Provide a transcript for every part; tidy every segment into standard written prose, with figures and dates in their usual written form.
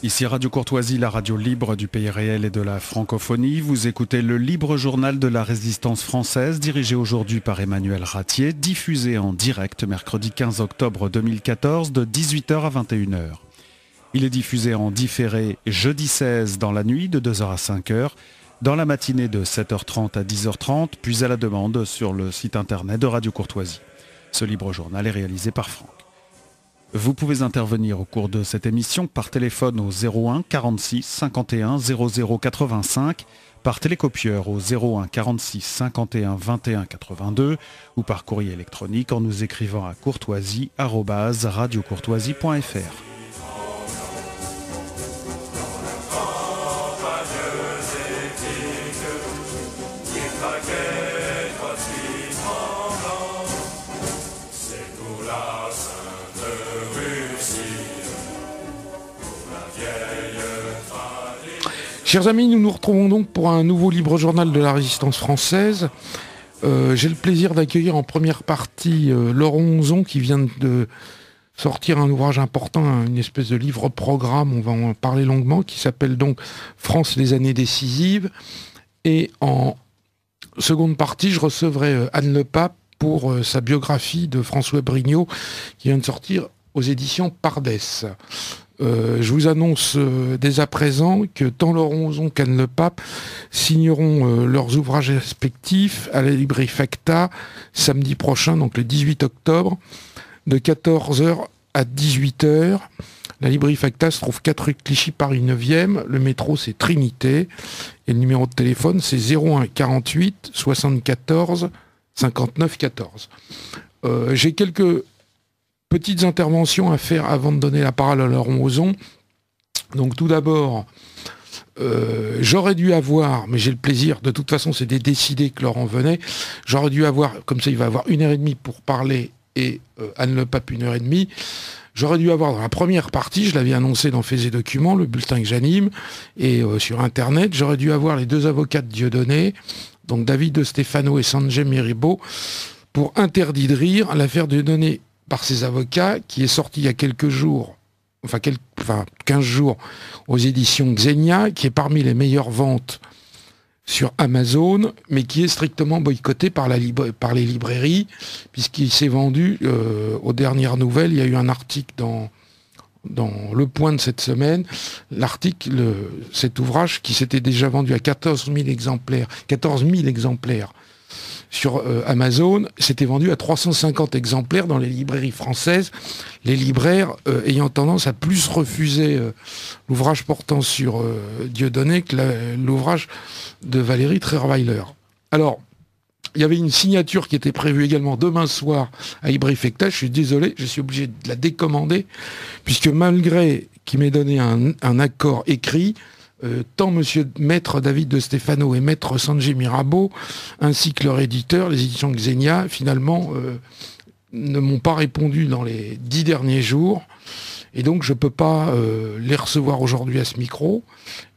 Ici Radio Courtoisie, la radio libre du pays réel et de la francophonie. Vous écoutez le libre journal de la résistance française, dirigé aujourd'hui par Emmanuel Ratier, diffusé en direct mercredi 15 octobre 2014 de 18h à 21h. Il est diffusé en différé jeudi 16 dans la nuit de 2h à 5h, dans la matinée de 7h30 à 10h30, puis à la demande sur le site internet de Radio Courtoisie. Ce libre journal est réalisé par Franck. Vous pouvez intervenir au cours de cette émission par téléphone au 01 46 51 00 85, par télécopieur au 01 46 51 21 82 ou par courrier électronique en nous écrivant à courtoisie@radiocourtoisie.fr. Chers amis, nous nous retrouvons donc pour un nouveau libre journal de la résistance française. J'ai le plaisir d'accueillir en première partie Laurent Onzon qui vient de sortir un ouvrage important, une espèce de livre-programme, on va en parler longuement, qui s'appelle donc France, les années décisives. Et en seconde partie, je recevrai Anne Lepape pour sa biographie de François Brignot qui vient de sortir aux éditions Pardès. Je vous annonce dès à présent que tant Laurent Onzon qu'Anne Lepape signeront leurs ouvrages respectifs à la librairie Facta samedi prochain, donc le 18 octobre, de 14h à 18h. La librairie Facta se trouve 4 rue Clichy, Paris 9e. Le métro, c'est Trinité. Et le numéro de téléphone, c'est 01 48 74 59 14. J'ai quelques petites interventions à faire avant de donner la parole à Laurent Onzon. Donc tout d'abord, j'aurais dû avoir, mais j'ai le plaisir, de toute façon c'était décidé que Laurent venait, j'aurais dû avoir, comme ça il va avoir 1h30 pour parler et Anne Lepape 1h30, j'aurais dû avoir dans la première partie, je l'avais annoncé dans Faits et Documents, le bulletin que j'anime, et sur Internet, j'aurais dû avoir les deux avocats de Dieudonné, donc David de Stefano et Sanjay Meribo, pour interdit de rire, l'affaire Dieudonné par ses avocats, qui est sorti il y a quelques jours, 15 jours, aux éditions Xenia, qui est parmi les meilleures ventes sur Amazon, mais qui est strictement boycotté par les librairies, puisqu'il s'est vendu, aux dernières nouvelles, il y a eu un article dans Le Point de cette semaine, cet ouvrage qui s'était déjà vendu à 14 000 exemplaires sur Amazon, s'était vendu à 350 exemplaires dans les librairies françaises, les libraires ayant tendance à plus refuser l'ouvrage portant sur Dieudonné que l'ouvrage de Valérie Trierweiler. Alors, il y avait une signature qui était prévue également demain soir à librairie Facta. Je suis désolé, je suis obligé de la décommander, puisque malgré qu'il m'ait donné un accord écrit, tant monsieur maître David de Stefano et maître Sanjay Meribo, ainsi que leur éditeur, les éditions Xenia, finalement, ne m'ont pas répondu dans les 10 derniers jours. Et donc, je ne peux pas les recevoir aujourd'hui à ce micro.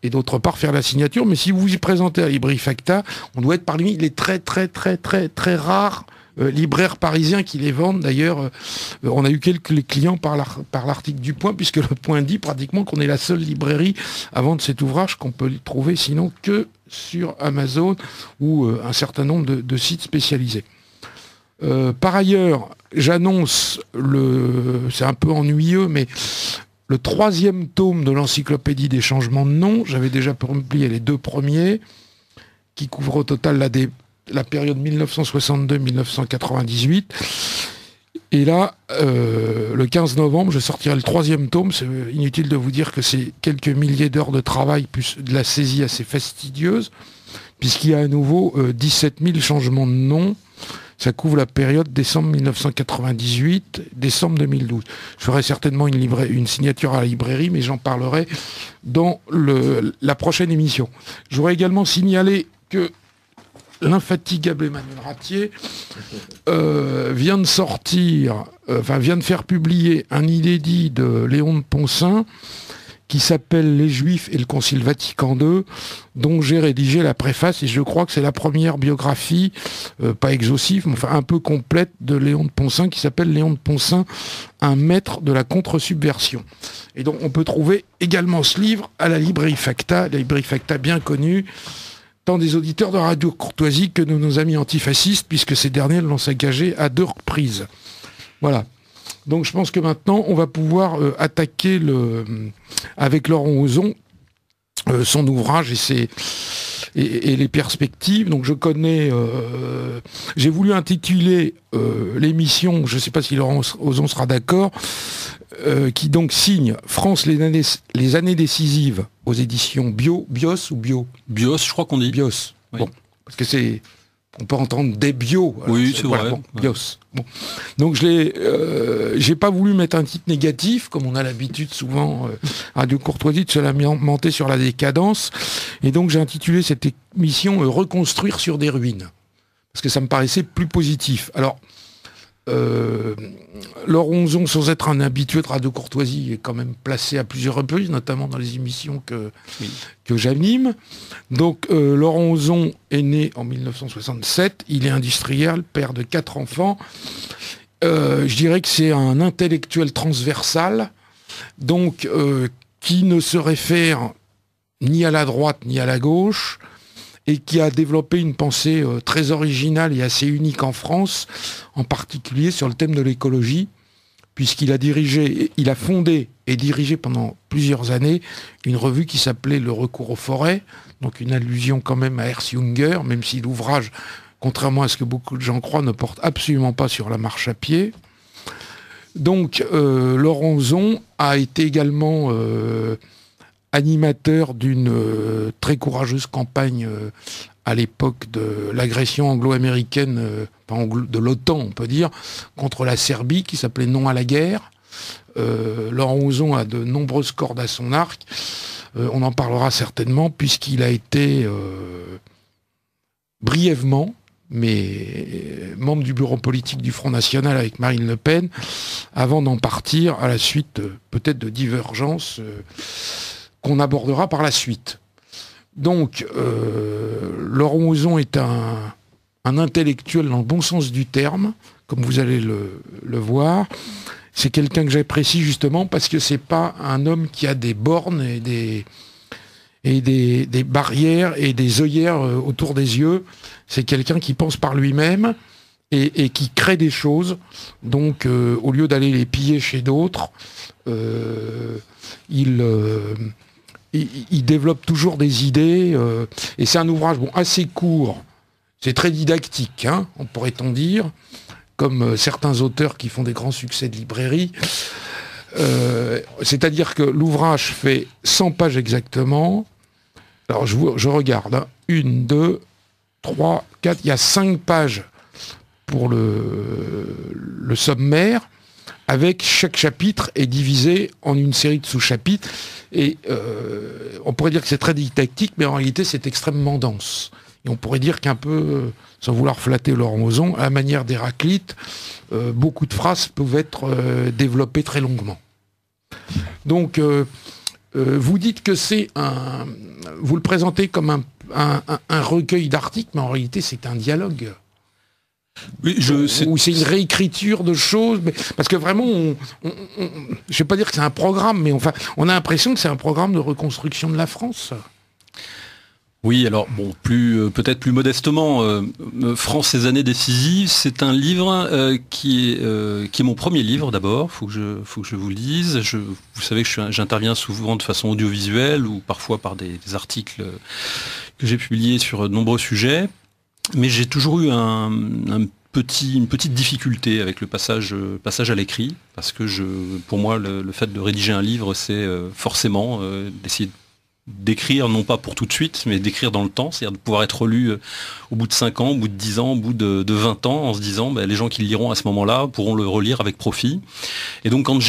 Et d'autre part, faire la signature. Mais si vous vous y présentez à la librairie Facta, on doit être parmi les très, très, très, très, très rares libraires parisiens qui les vendent. D'ailleurs, on a eu quelques clients par l'article du Point, puisque le Point dit pratiquement qu'on est la seule librairie à vendre cet ouvrage, qu'on peut le trouver sinon que sur Amazon ou un certain nombre de sites spécialisés. Par ailleurs, j'annonce c'est un peu ennuyeux, mais le 3e tome de l'encyclopédie des changements de nom. J'avais déjà publié les 2 premiers, qui couvrent au total la période 1962-1998. Et là, le 15 novembre, je sortirai le 3e tome. C'est inutile de vous dire que c'est quelques milliers d'heures de travail, plus de la saisie assez fastidieuse, puisqu'il y a à nouveau 17 000 changements de nom. Ça couvre la période décembre 1998, décembre 2012. Je ferai certainement une signature à la librairie, mais j'en parlerai dans la prochaine émission. Je voudrais également signaler que l'infatigable Emmanuel Ratier vient de faire publier un inédit de Léon de Poncin, qui s'appelle Les Juifs et le Concile Vatican II, dont j'ai rédigé la préface, et je crois que c'est la première biographie, pas exhaustive, mais enfin un peu complète, de Léon de Poncin, qui s'appelle Léon de Poncin, un maître de la contre-subversion. Et donc on peut trouver également ce livre à la librairie Facta bien connue, tant des auditeurs de Radio Courtoisie que de nos amis antifascistes, puisque ces derniers l'ont saccagé à 2 reprises. Voilà. Donc je pense que maintenant, on va pouvoir attaquer avec Laurent Ozon son ouvrage et les perspectives. Donc je connais... j'ai voulu intituler l'émission, je ne sais pas si Laurent Ozon sera d'accord, qui donc signe France les années décisives aux éditions Bios ou Bio Bios, je crois qu'on dit. Bios. Oui. Bon, parce que c'est... On peut entendre des bio. Oui, c'est vrai. Bon, Bios. Bon. Donc j'ai pas voulu mettre un titre négatif, comme on a l'habitude souvent à Radio Courtoisie de se lamenter sur la décadence. Et donc j'ai intitulé cette émission Reconstruire sur des ruines. Parce que ça me paraissait plus positif. Alors, Laurent Ozon, sans être un habitué de Radio Courtoisie, est quand même placé à plusieurs reprises, notamment dans les émissions que j'anime. Donc Laurent Ozon est né en 1967, il est industriel, père de 4 enfants. Je dirais que c'est un intellectuel transversal, donc qui ne se réfère ni à la droite ni à la gauche, et qui a développé une pensée très originale et assez unique en France, en particulier sur le thème de l'écologie, puisqu'il a fondé et dirigé pendant plusieurs années une revue qui s'appelait Le Recours aux forêts, donc une allusion quand même à Ernst Jünger, même si l'ouvrage, contrairement à ce que beaucoup de gens croient, ne porte absolument pas sur la marche à pied. Donc Laurent Ozon a été également... animateur d'une très courageuse campagne à l'époque de l'agression anglo-américaine, de l'OTAN on peut dire, contre la Serbie, qui s'appelait Non à la guerre. Laurent Ozon a de nombreuses cordes à son arc. On en parlera certainement, puisqu'il a été brièvement, mais membre du bureau politique du Front National avec Marine Le Pen, avant d'en partir à la suite peut-être de divergences qu'on abordera par la suite. Donc, Laurent Ozon est un intellectuel dans le bon sens du terme, comme vous allez le voir. C'est quelqu'un que j'apprécie justement parce que c'est pas un homme qui a des bornes et des barrières et des œillères autour des yeux. C'est quelqu'un qui pense par lui-même et qui crée des choses. Donc, au lieu d'aller les piller chez d'autres, il développe toujours des idées, et c'est un ouvrage assez court, c'est très didactique, on pourrait-on dire, comme certains auteurs qui font des grands succès de librairie. C'est-à-dire que l'ouvrage fait 100 pages exactement. Alors je regarde, 1, 2, 3, 4, il y a 5 pages pour le sommaire, avec chaque chapitre est divisé en une série de sous-chapitres. Et on pourrait dire que c'est très didactique, mais en réalité c'est extrêmement dense. Et on pourrait dire qu'un peu, sans vouloir flatter Laurent Ozon, à la manière d'Héraclite, beaucoup de phrases peuvent être développées très longuement. Donc, vous dites que c'est vous le présentez comme un recueil d'articles, mais en réalité c'est un dialogue. Oui, ou c'est une réécriture de choses, parce que vraiment, je ne vais pas dire que c'est un programme, mais enfin, on a l'impression que c'est un programme de reconstruction de la France. Oui, alors bon, peut-être plus modestement, France ces années décisives, c'est un livre qui est mon premier livre d'abord. Faut que je vous le dise. Vous savez que j'interviens souvent de façon audiovisuelle ou parfois par des articles que j'ai publiés sur de nombreux sujets. Mais j'ai toujours eu une petite difficulté avec le passage à l'écrit, parce que pour moi, le fait de rédiger un livre, c'est forcément d'essayer d'écrire, non pas pour tout de suite, mais d'écrire dans le temps, c'est-à-dire de pouvoir être lu au bout de 5 ans, au bout de 10 ans, au bout de 20 ans, en se disant les gens qui le liront à ce moment-là pourront le relire avec profit. Et donc quand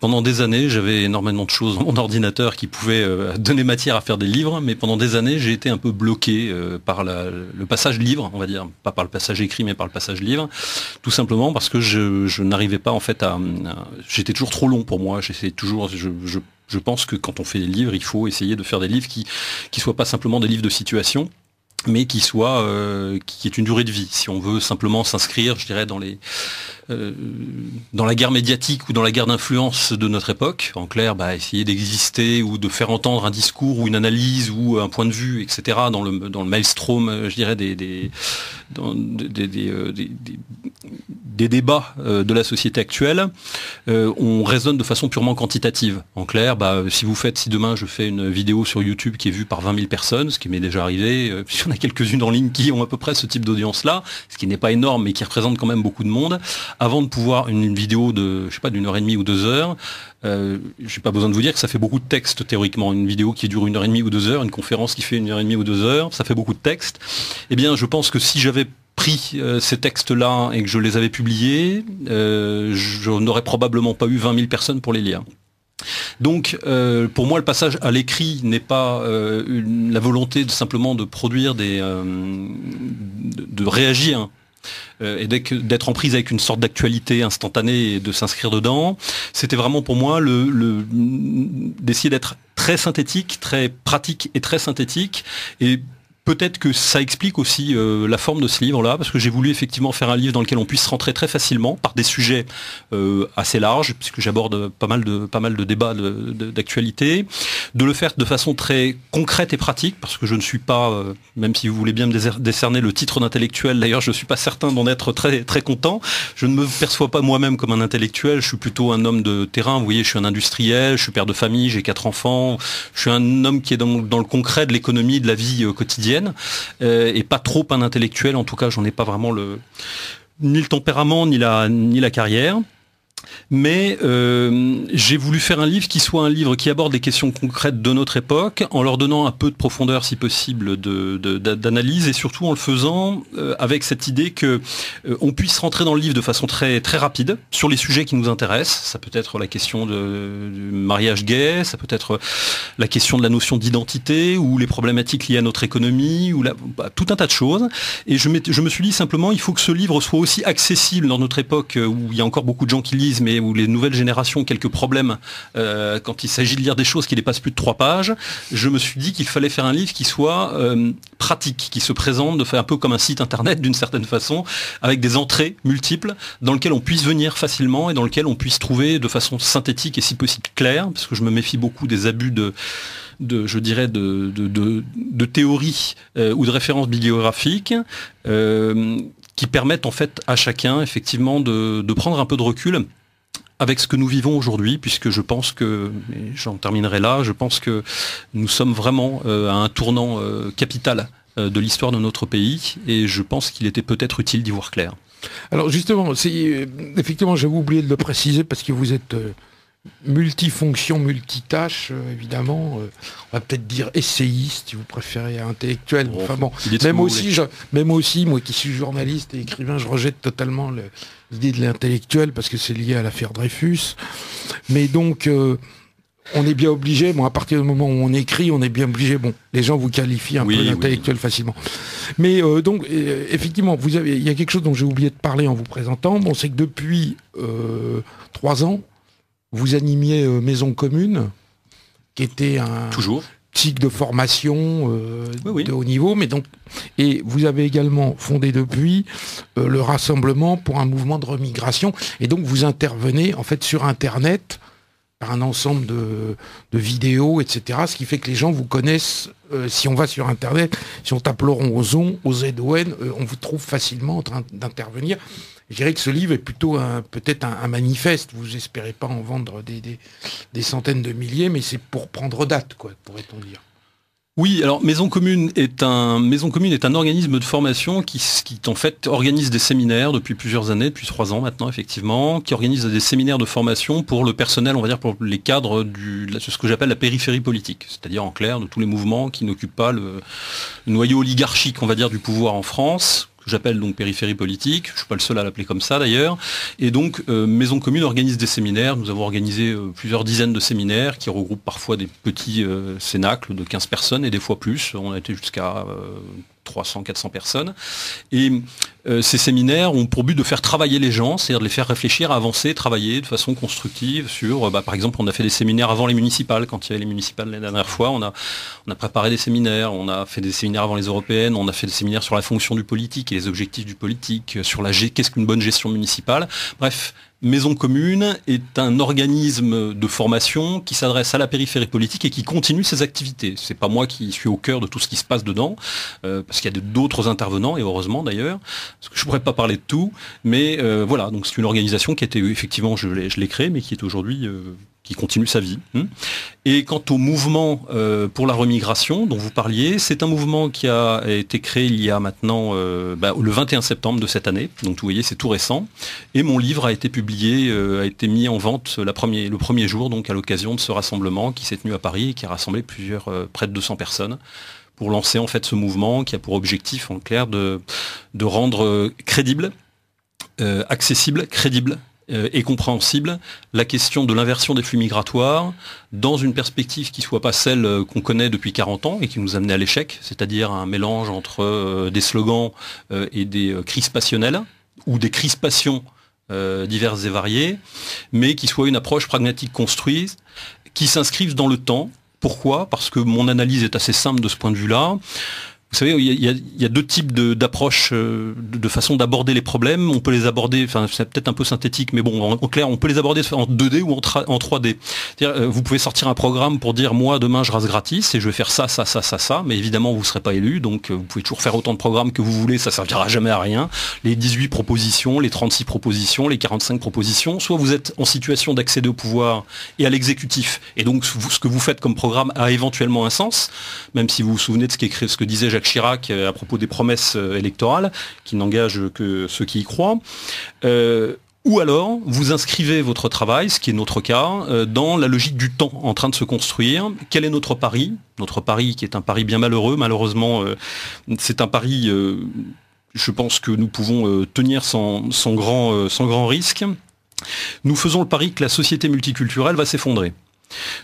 pendant des années, j'avais énormément de choses dans mon ordinateur qui pouvaient donner matière à faire des livres, mais pendant des années, j'ai été un peu bloqué par le passage livre, on va dire, pas par le passage écrit, mais par le passage livre, tout simplement parce que je n'arrivais pas en fait j'étais toujours trop long pour moi, j'essayais toujours, Je pense que quand on fait des livres, il faut essayer de faire des livres qui soient pas simplement des livres de situation, mais qui est une durée de vie. Si on veut simplement s'inscrire, je dirais, dans la guerre médiatique ou dans la guerre d'influence de notre époque, en clair, essayer d'exister ou de faire entendre un discours ou une analyse ou un point de vue, etc., dans le maelstrom, je dirais, des débats de la société actuelle, on raisonne de façon purement quantitative. En clair, si demain je fais une vidéo sur YouTube qui est vue par 20 000 personnes, ce qui m'est déjà arrivé, il y en a quelques-unes en ligne qui ont à peu près ce type d'audience-là, ce qui n'est pas énorme mais qui représente quand même beaucoup de monde, avant de pouvoir une vidéo d'une heure et demie ou 2 heures, j'ai pas besoin de vous dire que ça fait beaucoup de texte théoriquement. Une vidéo qui dure 1 heure et demie ou 2 heures, une conférence qui fait 1 heure et demie ou 2 heures, ça fait beaucoup de texte. Eh bien, je pense que si j'avais pris ces textes-là et que je les avais publiés, je n'aurais probablement pas eu 20 000 personnes pour les lire. Donc, pour moi, le passage à l'écrit n'est pas la volonté simplement de produire de réagir et d'être en prise avec une sorte d'actualité instantanée et de s'inscrire dedans. C'était vraiment pour moi d'essayer d'être très synthétique, très pratique et très synthétique. Et peut-être que ça explique aussi la forme de ce livre-là, parce que j'ai voulu effectivement faire un livre dans lequel on puisse rentrer très facilement par des sujets assez larges, puisque j'aborde pas mal de débats d'actualité, de le faire de façon très concrète et pratique, parce que je ne suis pas, même si vous voulez bien me décerner le titre d'intellectuel, d'ailleurs je ne suis pas certain d'en être très, très content, je ne me perçois pas moi-même comme un intellectuel, je suis plutôt un homme de terrain, vous voyez, je suis un industriel, je suis père de famille, j'ai 4 enfants, je suis un homme qui est dans le concret de l'économie, de la vie quotidienne, et pas trop un intellectuel, en tout cas j'en ai pas vraiment ni le tempérament ni la carrière. Mais j'ai voulu faire un livre qui soit un livre qui aborde des questions concrètes de notre époque, en leur donnant un peu de profondeur si possible d'analyse, et surtout en le faisant avec cette idée que on puisse rentrer dans le livre de façon très, très rapide sur les sujets qui nous intéressent. Ça peut être la question du mariage gay, ça peut être la question de la notion d'identité, ou les problématiques liées à notre économie, ou tout un tas de choses. Et je me suis dit simplement, il faut que ce livre soit aussi accessible dans notre époque où il y a encore beaucoup de gens qui lisent, mais où les nouvelles générations ont quelques problèmes quand il s'agit de lire des choses qui dépassent plus de 3 pages. Je me suis dit qu'il fallait faire un livre qui soit pratique, qui se présente un peu comme un site internet d'une certaine façon, avec des entrées multiples, dans lequel on puisse venir facilement et dans lequel on puisse trouver de façon synthétique et si possible claire, parce que je me méfie beaucoup des abus de théories ou de références bibliographiques qui permettent en fait à chacun effectivement de prendre un peu de recul avec ce que nous vivons aujourd'hui, puisque je pense que, et j'en terminerai là, je pense que nous sommes vraiment à un tournant capital de l'histoire de notre pays, et je pense qu'il était peut-être utile d'y voir clair. Alors justement, effectivement, j'avais oublié de le préciser, parce que vous êtes multifonction, multitâche, évidemment. On va peut-être dire essayiste, si vous préférez, intellectuel. Enfin bon, même aussi, moi qui suis journaliste et écrivain, je rejette totalement l'idée de l'intellectuel parce que c'est lié à l'affaire Dreyfus. Mais donc, on est bien obligé, à partir du moment où on écrit, on est bien obligé, les gens vous qualifient un peu d'intellectuel facilement. Mais donc, effectivement, il y a quelque chose dont j'ai oublié de parler en vous présentant. C'est que depuis 3 ans, vous animiez Maison Commune, qui était un cycle de formation de haut niveau, et vous avez également fondé depuis le Rassemblement pour un mouvement de remigration, et donc vous intervenez en fait sur Internet par un ensemble de vidéos, etc., ce qui fait que les gens vous connaissent. Si on va sur Internet, si on tape Laurent Ozon, O-Z-O-N, on vous trouve facilement en train d'intervenir. Je dirais que ce livre est plutôt peut-être un manifeste. Vous n'espérez pas en vendre des centaines de milliers, mais c'est pour prendre date, pourrait-on dire. Oui, alors Maison Commune est un organisme de formation qui en fait organise des séminaires depuis plusieurs années, depuis 3 ans maintenant effectivement, qui organise des séminaires de formation pour le personnel, on va dire pour les cadres de ce que j'appelle la périphérie politique, c'est-à-dire en clair de tous les mouvements qui n'occupent pas le noyau oligarchique, on va dire, du pouvoir en France. J'appelle donc périphérie politique, je ne suis pas le seul à l'appeler comme ça d'ailleurs, et donc Maison Commune organise des séminaires, nous avons organisé plusieurs dizaines de séminaires qui regroupent parfois des petits cénacles de 15 personnes et des fois plus, on a été jusqu'à 300-400 personnes. Et ces séminaires ont pour but de faire travailler les gens, c'est-à-dire de les faire réfléchir, avancer, travailler de façon constructive sur, par exemple, on a fait des séminaires avant les municipales, quand il y avait les municipales la dernière fois, on a préparé des séminaires, on a fait des séminaires avant les européennes, on a fait des séminaires sur la fonction du politique et les objectifs du politique, sur qu'est-ce qu'une bonne gestion municipale. Bref, Maison Commune est un organisme de formation qui s'adresse à la périphérie politique et qui continue ses activités. C'est pas moi qui suis au cœur de tout ce qui se passe dedans, parce qu'il y a d'autres intervenants, et heureusement d'ailleurs, parce que je pourrais pas parler de tout, mais voilà, donc c'est une organisation qui était effectivement, je l'ai créée, mais qui est aujourd'hui qui continue sa vie. Et quant au mouvement pour la remigration dont vous parliez, c'est un mouvement qui a été créé il y a maintenant le 21 septembre de cette année, donc vous voyez c'est tout récent, et mon livre a été publié, a été mis en vente le premier jour, donc à l'occasion de ce rassemblement qui s'est tenu à Paris et qui a rassemblé près de 200 personnes pour lancer en fait ce mouvement qui a pour objectif en clair de rendre crédible, accessible, crédible et compréhensible la question de l'inversion des flux migratoires dans une perspective qui ne soit pas celle qu'on connaît depuis 40 ans et qui nous a amené à l'échec, c'est-à-dire un mélange entre des slogans et des crises passionnelles ou des crispations diverses et variées, mais qui soit une approche pragmatique construite, qui s'inscrive dans le temps. Pourquoi ? Parce que mon analyse est assez simple de ce point de vue-là. Vous savez, il y a deux types d'approches, de façon d'aborder les problèmes. On peut les aborder, enfin c'est peut-être un peu synthétique, mais bon, en clair, on peut les aborder en 2D ou en 3D. C'est-à-dire, vous pouvez sortir un programme pour dire, moi, demain, je rase gratis et je vais faire ça, mais évidemment, vous ne serez pas élu, donc vous pouvez toujours faire autant de programmes que vous voulez, ça ne servira jamais à rien. Les 18 propositions, les 36 propositions, les 45 propositions, soit vous êtes en situation d'accéder au pouvoir et à l'exécutif, et donc ce que vous faites comme programme a éventuellement un sens, même si vous vous souvenez de ce que disait Jacques Chirac à propos des promesses électorales, qui n'engagent que ceux qui y croient. Ou alors, vous inscrivez votre travail, ce qui est notre cas, dans la logique du temps en train de se construire. Quel est notre pari ? Notre pari qui est un pari bien malheureux, malheureusement, c'est un pari, je pense que nous pouvons tenir sans grand risque. Nous faisons le pari que la société multiculturelle va s'effondrer.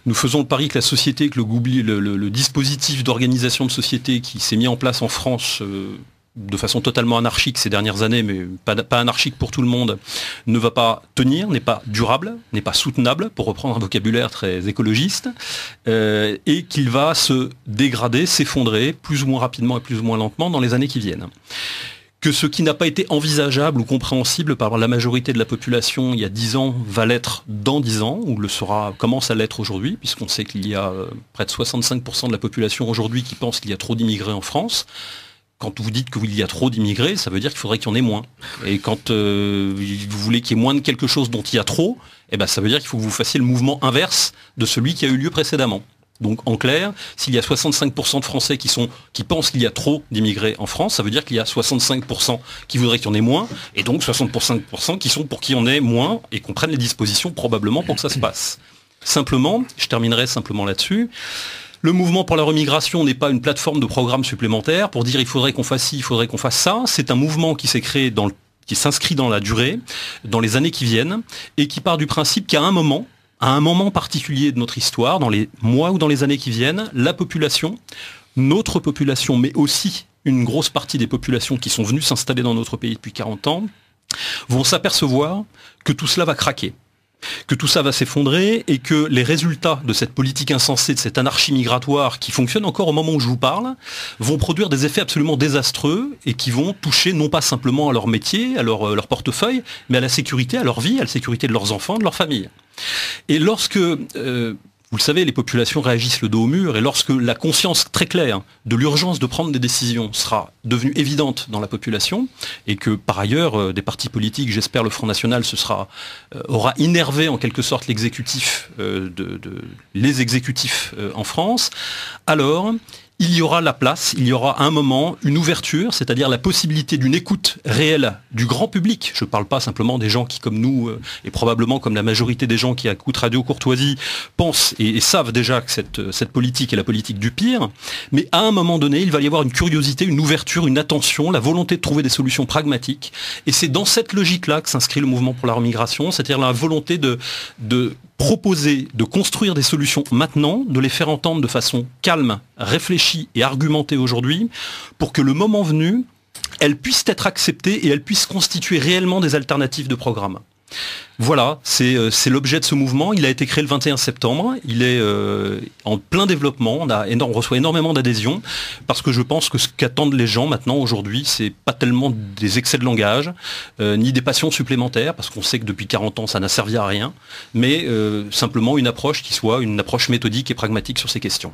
Nous faisons le pari que la société, que le dispositif d'organisation de société qui s'est mis en place en France de façon totalement anarchique ces dernières années, mais pas anarchique pour tout le monde, ne va pas tenir, n'est pas durable, n'est pas soutenable, pour reprendre un vocabulaire très écologiste, et qu'il va se dégrader, s'effondrer, plus ou moins rapidement et plus ou moins lentement dans les années qui viennent. Que ce qui n'a pas été envisageable ou compréhensible par la majorité de la population il y a 10 ans va l'être dans 10 ans, ou commence à l'être aujourd'hui, puisqu'on sait qu'il y a près de 65% de la population aujourd'hui qui pense qu'il y a trop d'immigrés en France. Quand vous dites qu'il y a trop d'immigrés, ça veut dire qu'il faudrait qu'il y en ait moins. Et quand vous voulez qu'il y ait moins de quelque chose dont il y a trop, ça veut dire qu'il faut que vous fassiez le mouvement inverse de celui qui a eu lieu précédemment. Donc en clair, s'il y a 65% de Français qui pensent qu'il y a trop d'immigrés en France, ça veut dire qu'il y a 65% qui voudraient qu'il y en ait moins, et donc 65% qui sont pour qu'il y en ait moins, et qu'on prenne les dispositions probablement pour que ça se passe. Simplement, je terminerai simplement là-dessus, le mouvement pour la remigration n'est pas une plateforme de programmes supplémentaires pour dire il faudrait qu'on fasse ci, il faudrait qu'on fasse ça, c'est un mouvement qui s'est créé qui s'inscrit dans la durée, dans les années qui viennent, et qui part du principe qu'à un moment particulier de notre histoire, dans les mois ou dans les années qui viennent, la population, notre population, mais aussi une grosse partie des populations qui sont venues s'installer dans notre pays depuis 40 ans, vont s'apercevoir que tout cela va craquer, que tout ça va s'effondrer et que les résultats de cette politique insensée, de cette anarchie migratoire qui fonctionne encore au moment où je vous parle, vont produire des effets absolument désastreux et qui vont toucher non pas simplement à leur métier, à leur portefeuille, mais à la sécurité, à leur vie, à la sécurité de leurs enfants, de leur famille. Et lorsque, vous le savez, les populations réagissent le dos au mur, et lorsque la conscience très claire de l'urgence de prendre des décisions sera devenue évidente dans la population, et que par ailleurs des partis politiques, j'espère le Front National, aura innervé en quelque sorte l'exécutif, les exécutifs en France, alors il y aura la place, il y aura à un moment une ouverture, c'est-à-dire la possibilité d'une écoute réelle du grand public. Je ne parle pas simplement des gens qui, comme nous, et probablement comme la majorité des gens qui écoutent Radio Courtoisie, pensent et savent déjà que cette politique est la politique du pire, mais à un moment donné, il va y avoir une curiosité, une ouverture, une attention, la volonté de trouver des solutions pragmatiques, et c'est dans cette logique-là que s'inscrit le mouvement pour la remigration, c'est-à-dire la volonté de proposer de construire des solutions maintenant, de les faire entendre de façon calme, réfléchie et argumentée aujourd'hui, pour que le moment venu, elles puissent être acceptées et elles puissent constituer réellement des alternatives de programme. Voilà, c'est l'objet de ce mouvement. Il a été créé le 21 septembre. Il est en plein développement. On reçoit énormément d'adhésions parce que je pense que ce qu'attendent les gens maintenant aujourd'hui, c'est pas tellement des excès de langage, ni des passions supplémentaires, parce qu'on sait que depuis 40 ans, ça n'a servi à rien, mais simplement une approche qui soit une approche méthodique et pragmatique sur ces questions.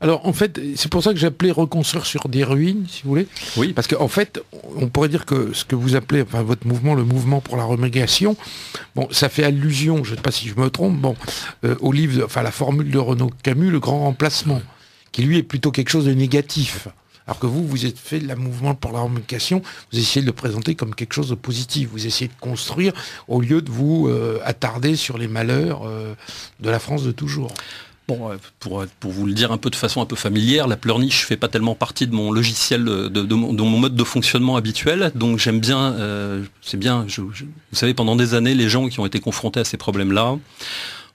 Alors en fait, c'est pour ça que j'appelais reconstruire sur des ruines, si vous voulez. Oui. Parce qu'en fait, on pourrait dire que ce que vous appelez, enfin votre mouvement, le mouvement pour la remédiation, bon, ça fait allusion, je ne sais pas si je me trompe, bon, au livre, enfin la formule de Renaud Camus, Le Grand Remplacement, qui lui est plutôt quelque chose de négatif. Alors que vous êtes fait de la mouvement pour la remédiation, vous essayez de le présenter comme quelque chose de positif. Vous essayez de construire au lieu de vous attarder sur les malheurs de la France de toujours. Bon, pour vous le dire un peu de façon un peu familière, la pleurniche ne fait pas tellement partie de mon logiciel, de mon mode de fonctionnement habituel. Donc j'aime bien, c'est bien, vous savez, pendant des années, les gens qui ont été confrontés à ces problèmes-là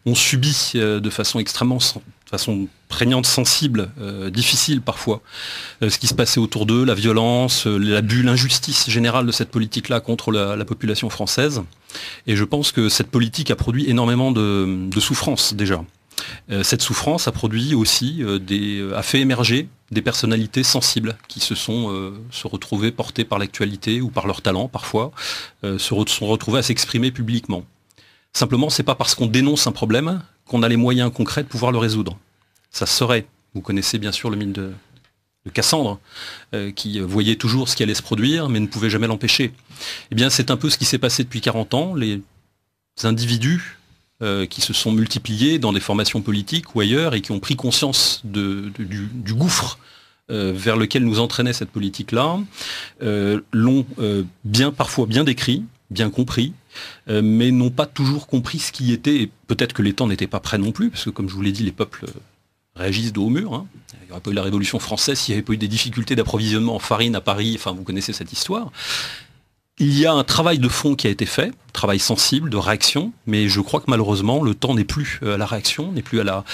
ont subi de façon extrêmement, de façon prégnante, sensible, difficile parfois, ce qui se passait autour d'eux, la violence, l'abus, l'injustice générale de cette politique-là contre la population française. Et je pense que cette politique a produit énormément de souffrance déjà. Cette souffrance a produit aussi, a fait émerger des personnalités sensibles qui se sont retrouvées portées par l'actualité ou par leur talent parfois, sont retrouvées à s'exprimer publiquement. Simplement, c'est pas parce qu'on dénonce un problème qu'on a les moyens concrets de pouvoir le résoudre. Ça serait, vous connaissez bien sûr le mythe de Cassandre, qui voyait toujours ce qui allait se produire, mais ne pouvait jamais l'empêcher. Eh bien, c'est un peu ce qui s'est passé depuis 40 ans. Les individus qui se sont multipliés dans des formations politiques ou ailleurs et qui ont pris conscience du gouffre vers lequel nous entraînait cette politique-là, l'ont parfois bien décrit, bien compris, mais n'ont pas toujours compris ce qui était, et peut-être que les temps n'étaient pas prêts non plus, parce que comme je vous l'ai dit, les peuples réagissent dos au mur. Hein. Il n'y aurait pas eu la Révolution française s'il n'y avait pas eu des difficultés d'approvisionnement en farine à Paris, enfin vous connaissez cette histoire. Il y a un travail de fond qui a été fait, un travail sensible, de réaction, mais je crois que malheureusement, le temps n'est plus à la réaction, n'est plus à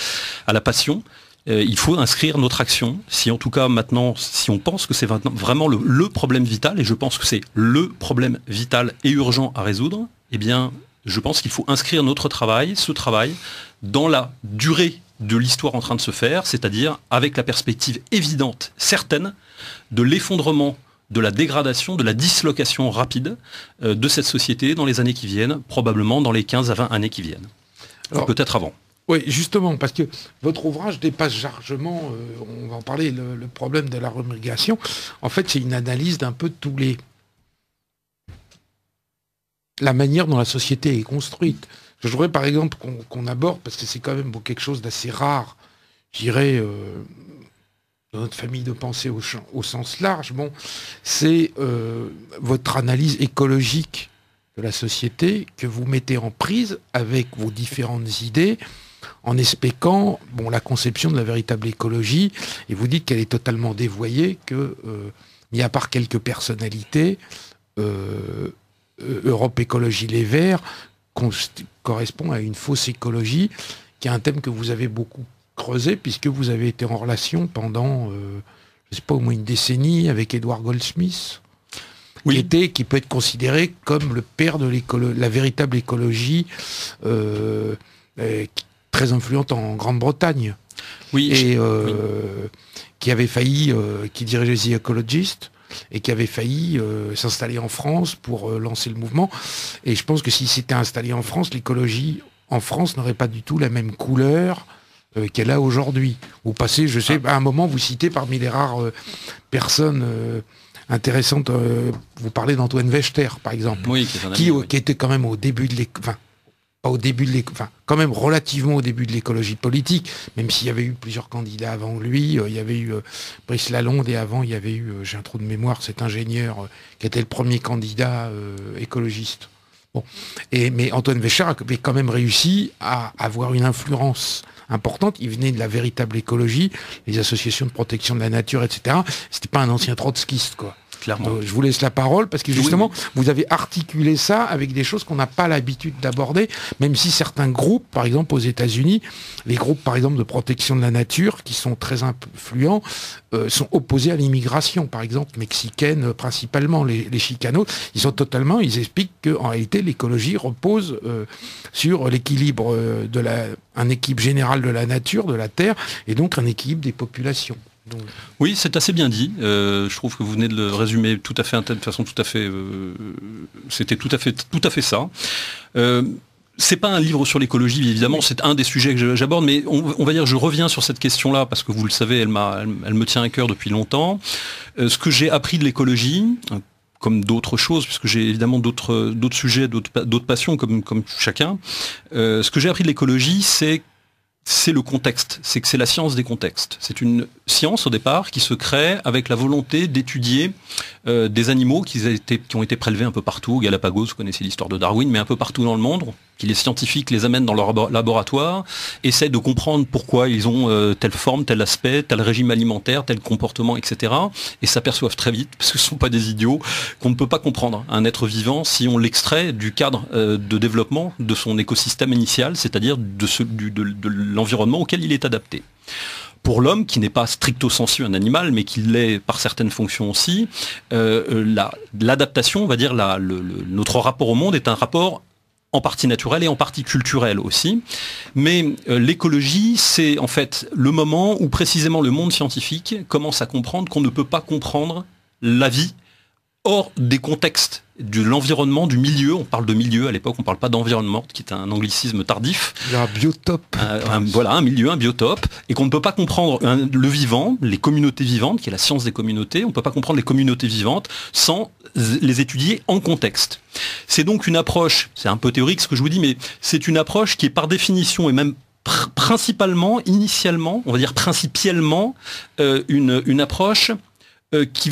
la passion. Il faut inscrire notre action. Si en tout cas maintenant, si on pense que c'est vraiment le problème vital, et je pense que c'est le problème vital et urgent à résoudre, eh bien, je pense qu'il faut inscrire notre travail, ce travail, dans la durée de l'histoire en train de se faire, c'est-à-dire avec la perspective évidente, certaine, de l'effondrement, de la dégradation, de la dislocation rapide de cette société dans les années qui viennent, probablement dans les 15 à 20 années qui viennent. Alors, peut-être avant. Oui, justement, parce que votre ouvrage dépasse largement, on va en parler, le problème de la remédiation. En fait, c'est une analyse d'un peu tous la manière dont la société est construite. Je voudrais par exemple qu'on aborde, parce que c'est quand même quelque chose d'assez rare, je dirais, dans notre famille de pensée au sens large, bon, c'est votre analyse écologique de la société que vous mettez en prise avec vos différentes idées, en expliquant la conception de la véritable écologie, et vous dites qu'elle est totalement dévoyée, que, mis à part quelques personnalités, Europe Écologie Les Verts correspond à une fausse écologie, qui est un thème que vous avez beaucoup creusé, puisque vous avez été en relation pendant, je sais pas, au moins une décennie avec Edward Goldsmith, oui, qui peut être considéré comme le père de la véritable écologie, très influente en Grande-Bretagne. Oui. Et oui, qui avait failli, qui dirigeait The Ecologist, et qui avait failli s'installer en France pour lancer le mouvement. Et je pense que s'il s'était installé en France, l'écologie en France n'aurait pas du tout la même couleur qu'elle a aujourd'hui. Vous passez, je sais, à un moment, vous citez parmi les rares personnes intéressantes, vous parlez d'Antoine Wechter, par exemple, oui, qui était quand même au début de quand même relativement au début de l'écologie politique, même s'il y avait eu plusieurs candidats avant lui, il y avait eu Brice Lalonde, et avant il y avait eu, j'ai un trou de mémoire, cet ingénieur qui était le premier candidat écologiste. Bon. Mais Antoine Wechter avait quand même réussi à avoir une influence importante. Il venait de la véritable écologie, les associations de protection de la nature, etc. C'était pas un ancien trotskiste, quoi. clairement. Je vous laisse la parole parce que justement, vous avez articulé ça avec des choses qu'on n'a pas l'habitude d'aborder, même si certains groupes, par exemple aux États-Unis, les groupes par exemple de protection de la nature, qui sont très influents, sont opposés à l'immigration, par exemple mexicaine principalement, les Chicanos, ils expliquent qu'en réalité l'écologie repose sur l'équilibre un équilibre général de la nature, de la terre, et donc un équilibre des populations. Donc... Oui, c'est assez bien dit. Je trouve que vous venez de le résumer tout à fait de façon tout à fait. C'était tout à fait ça. C'est pas un livre sur l'écologie, évidemment, c'est un des sujets que j'aborde, mais on va dire je reviens sur cette question-là, parce que vous le savez, elle me tient à cœur depuis longtemps. Ce que j'ai appris de l'écologie, comme d'autres choses, puisque j'ai évidemment d'autres sujets, d'autres passions, comme chacun, ce que j'ai appris de l'écologie, c'est le contexte, c'est que c'est la science des contextes. C'est une science au départ qui se crée avec la volonté d'étudier des animaux qui ont été prélevés un peu partout, Galapagos, vous connaissez l'histoire de Darwin, mais un peu partout dans le monde, que les scientifiques les amènent dans leur laboratoire, essaient de comprendre pourquoi ils ont telle forme, tel aspect, tel régime alimentaire, tel comportement, etc. Et s'aperçoivent très vite, parce que ce ne sont pas des idiots, qu'on ne peut pas comprendre un être vivant si on l'extrait du cadre de développement de son écosystème initial, c'est-à-dire de l'environnement auquel il est adapté. Pour l'homme, qui n'est pas stricto sensu un animal, mais qui l'est par certaines fonctions aussi, l'adaptation, on va dire, notre rapport au monde est un rapport en partie naturel et en partie culturel aussi. Mais l'écologie, c'est en fait le moment où précisément le monde scientifique commence à comprendre qu'on ne peut pas comprendre la vie hors des contextes de l'environnement, du milieu. On parle de milieu à l'époque, on ne parle pas d'environnement, qui est un anglicisme tardif. Un biotope. Voilà, un milieu, un biotope, et qu'on ne peut pas comprendre le vivant, les communautés vivantes, qui est la science des communautés, on ne peut pas comprendre les communautés vivantes sans les étudier en contexte. C'est donc une approche, c'est un peu théorique ce que je vous dis, mais c'est une approche qui est par définition et même principalement, initialement, on va dire principiellement, une approche qui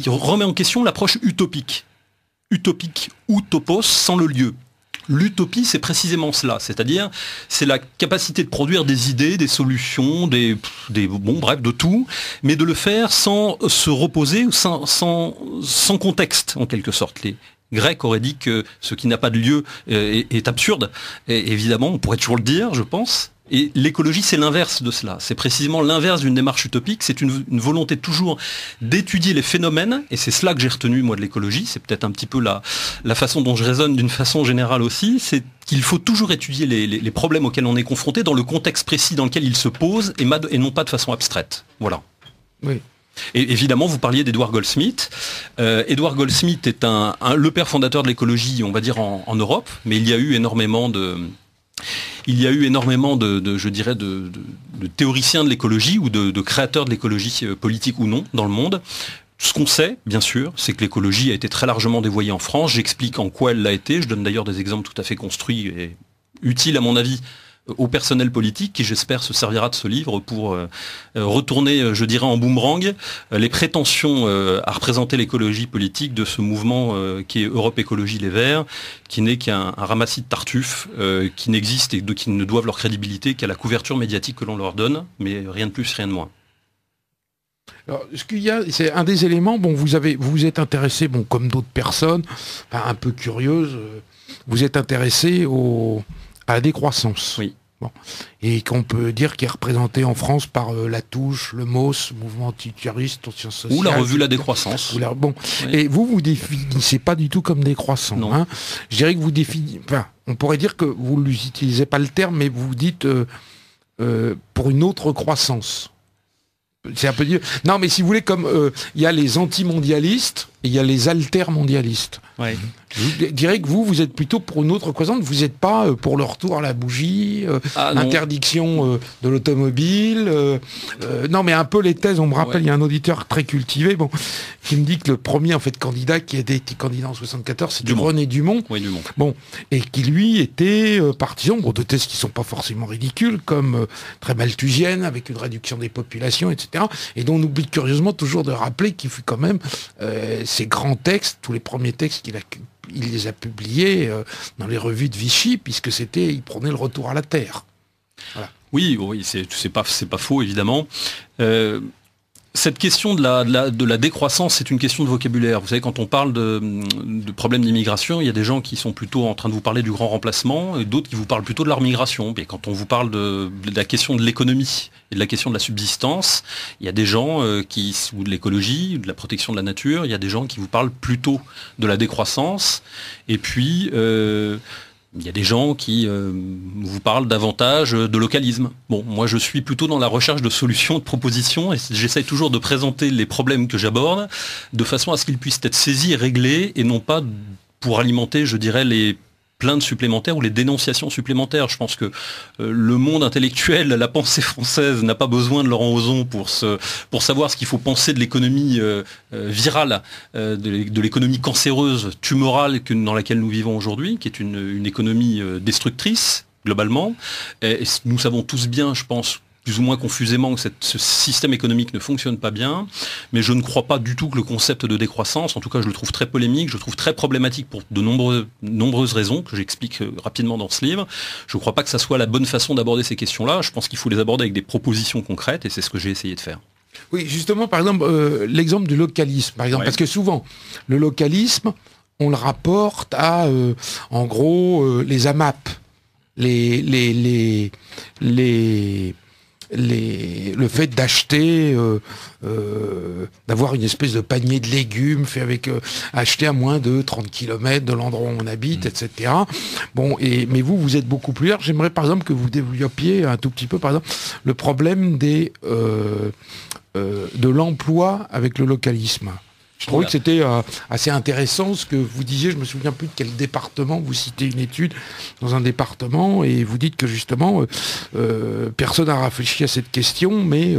remet en question l'approche utopique. Utopique ou topos sans le lieu. L'utopie, c'est précisément cela, c'est-à-dire c'est la capacité de produire des idées, des solutions, bref, de tout, mais de le faire sans se reposer, sans contexte, en quelque sorte. Les Grecs auraient dit que ce qui n'a pas de lieu est absurde, et évidemment, on pourrait toujours le dire, je pense. Et l'écologie, c'est l'inverse de cela. C'est précisément l'inverse d'une démarche utopique. C'est une volonté toujours d'étudier les phénomènes. Et c'est cela que j'ai retenu, moi, de l'écologie. C'est peut-être un petit peu la façon dont je raisonne d'une façon générale aussi. C'est qu'il faut toujours étudier les problèmes auxquels on est confronté dans le contexte précis dans lequel ils se posent et non pas de façon abstraite. Voilà. Oui. Et évidemment, vous parliez d'Edward Goldsmith. Edward Goldsmith est le père fondateur de l'écologie, on va dire, en Europe. Mais il y a eu énormément de théoriciens de l'écologie ou de créateurs de l'écologie politique ou non dans le monde. Ce qu'on sait, bien sûr, c'est que l'écologie a été très largement dévoyée en France. J'explique en quoi elle l'a été. Je donne d'ailleurs des exemples tout à fait construits et utiles à mon avis au personnel politique qui, j'espère, se servira de ce livre pour retourner, je dirais, en boomerang les prétentions à représenter l'écologie politique de ce mouvement qui est Europe Écologie Les Verts, qui n'est qu'un ramassis de tartuffes qui n'existent et qui ne doivent leur crédibilité qu'à la couverture médiatique que l'on leur donne, mais rien de plus, rien de moins. Alors, ce qu'il y a, c'est un des éléments, vous vous êtes intéressé, comme d'autres personnes, un peu curieuses, vous êtes intéressé à la décroissance. Oui. Bon. Et qu'on peut dire qu'il est représenté en France par La Touche, le MOS, Mouvement Anticariste, Sciences Sociales. Ou la revue La Décroissance. Oui. Et vous définissez pas du tout comme décroissant. Non. Hein. Je dirais que vous définissez... on pourrait dire que vous n'utilisez pas le terme, mais vous dites pour une autre croissance. C'est un peu dur. Non, mais si vous voulez, comme il y a les antimondialistes et il y a les altermondialistes. Ouais. Je dirais que vous êtes plutôt pour une autre croissance. Vous n'êtes pas pour le retour à la bougie, interdiction de l'automobile. Non, mais un peu les thèses. On me rappelle, il y a un auditeur très cultivé, qui me dit que le premier candidat qui a été candidat en 74, c'est René Dumont. Oui, Dumont. Et qui lui était partisan de thèses qui sont pas forcément ridicules, comme très malthusienne, avec une réduction des populations, etc. Et dont on oublie curieusement toujours de rappeler qu'il fut quand même ces grands textes, tous les premiers textes il les a publiés dans les revues de Vichy, puisque il prenait le retour à la Terre. Voilà. Oui, c'est pas faux, évidemment. Cette question de la décroissance, c'est une question de vocabulaire. Vous savez, quand on parle de problèmes d'immigration, il y a des gens qui sont plutôt en train de vous parler du grand remplacement et d'autres qui vous parlent plutôt de leur migration. Et quand on vous parle de la question de l'économie et de la question de la subsistance, il y a des gens ou de l'écologie, ou de la protection de la nature, il y a des gens qui vous parlent plutôt de la décroissance. Et puis... il y a des gens qui vous parlent davantage de localisme. Bon, moi je suis plutôt dans la recherche de solutions, de propositions, et j'essaye toujours de présenter les problèmes que j'aborde de façon à ce qu'ils puissent être saisis et réglés, et non pas pour alimenter, je dirais, les plaintes supplémentaires ou les dénonciations supplémentaires. Je pense que le monde intellectuel, la pensée française n'a pas besoin de Laurent Ozon pour savoir ce qu'il faut penser de l'économie virale, de l'économie cancéreuse, tumorale dans laquelle nous vivons aujourd'hui, qui est une économie destructrice, globalement. Et nous savons tous bien, je pense, plus ou moins confusément, que ce système économique ne fonctionne pas bien, mais je ne crois pas du tout que le concept de décroissance, en tout cas je le trouve très polémique, je le trouve très problématique pour de nombreuses raisons que j'explique rapidement dans ce livre. Je ne crois pas que ça soit la bonne façon d'aborder ces questions-là, je pense qu'il faut les aborder avec des propositions concrètes, et c'est ce que j'ai essayé de faire. Oui, justement, par exemple, l'exemple du localisme, par exemple, parce que souvent, le localisme, on le rapporte à, en gros, les AMAP, le fait d'acheter, d'avoir une espèce de panier de légumes fait avec acheté à moins de 30 km de l'endroit où on habite, etc. Bon, mais vous êtes beaucoup plus large. J'aimerais par exemple que vous développiez un tout petit peu, par exemple, le problème de l'emploi avec le localisme. Je trouvais que c'était assez intéressant ce que vous disiez. Je me souviens plus de quel département. Vous citez une étude dans un département et vous dites que justement personne n'a réfléchi à cette question, mais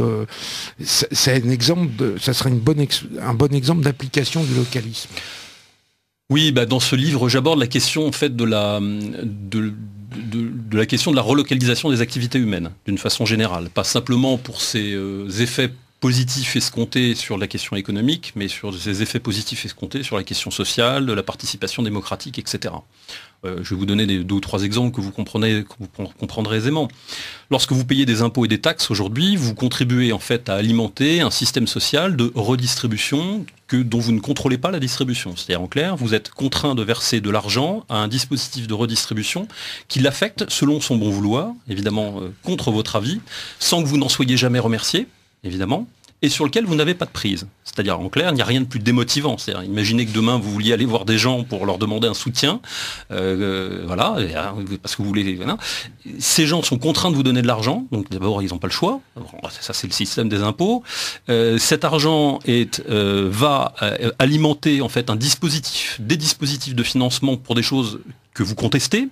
c'est un exemple. Ça serait un bon exemple d'application du localisme. Oui, dans ce livre, j'aborde la question en fait de la question de la relocalisation des activités humaines, d'une façon générale, pas simplement pour ses effets positifs escomptés sur la question économique, mais sur ces effets positifs escomptés sur la question sociale, de la participation démocratique, etc. Je vais vous donner 2 ou 3 exemples que vous comprendrez aisément. Lorsque vous payez des impôts et des taxes aujourd'hui, vous contribuez en fait à alimenter un système social de redistribution dont vous ne contrôlez pas la distribution. C'est-à-dire en clair, vous êtes contraint de verser de l'argent à un dispositif de redistribution qui l'affecte selon son bon vouloir, évidemment contre votre avis, sans que vous n'en soyez jamais remercié, évidemment, et sur lequel vous n'avez pas de prise. C'est-à-dire, en clair, il n'y a rien de plus démotivant. C'est-à-dire, imaginez que demain, vous vouliez aller voir des gens pour leur demander un soutien, voilà, parce que vous voulez... Voilà. Ces gens sont contraints de vous donner de l'argent, donc d'abord, ils n'ont pas le choix. Ça, c'est le système des impôts. Cet argent va alimenter, en fait, des dispositifs de financement pour des choses que vous contestez,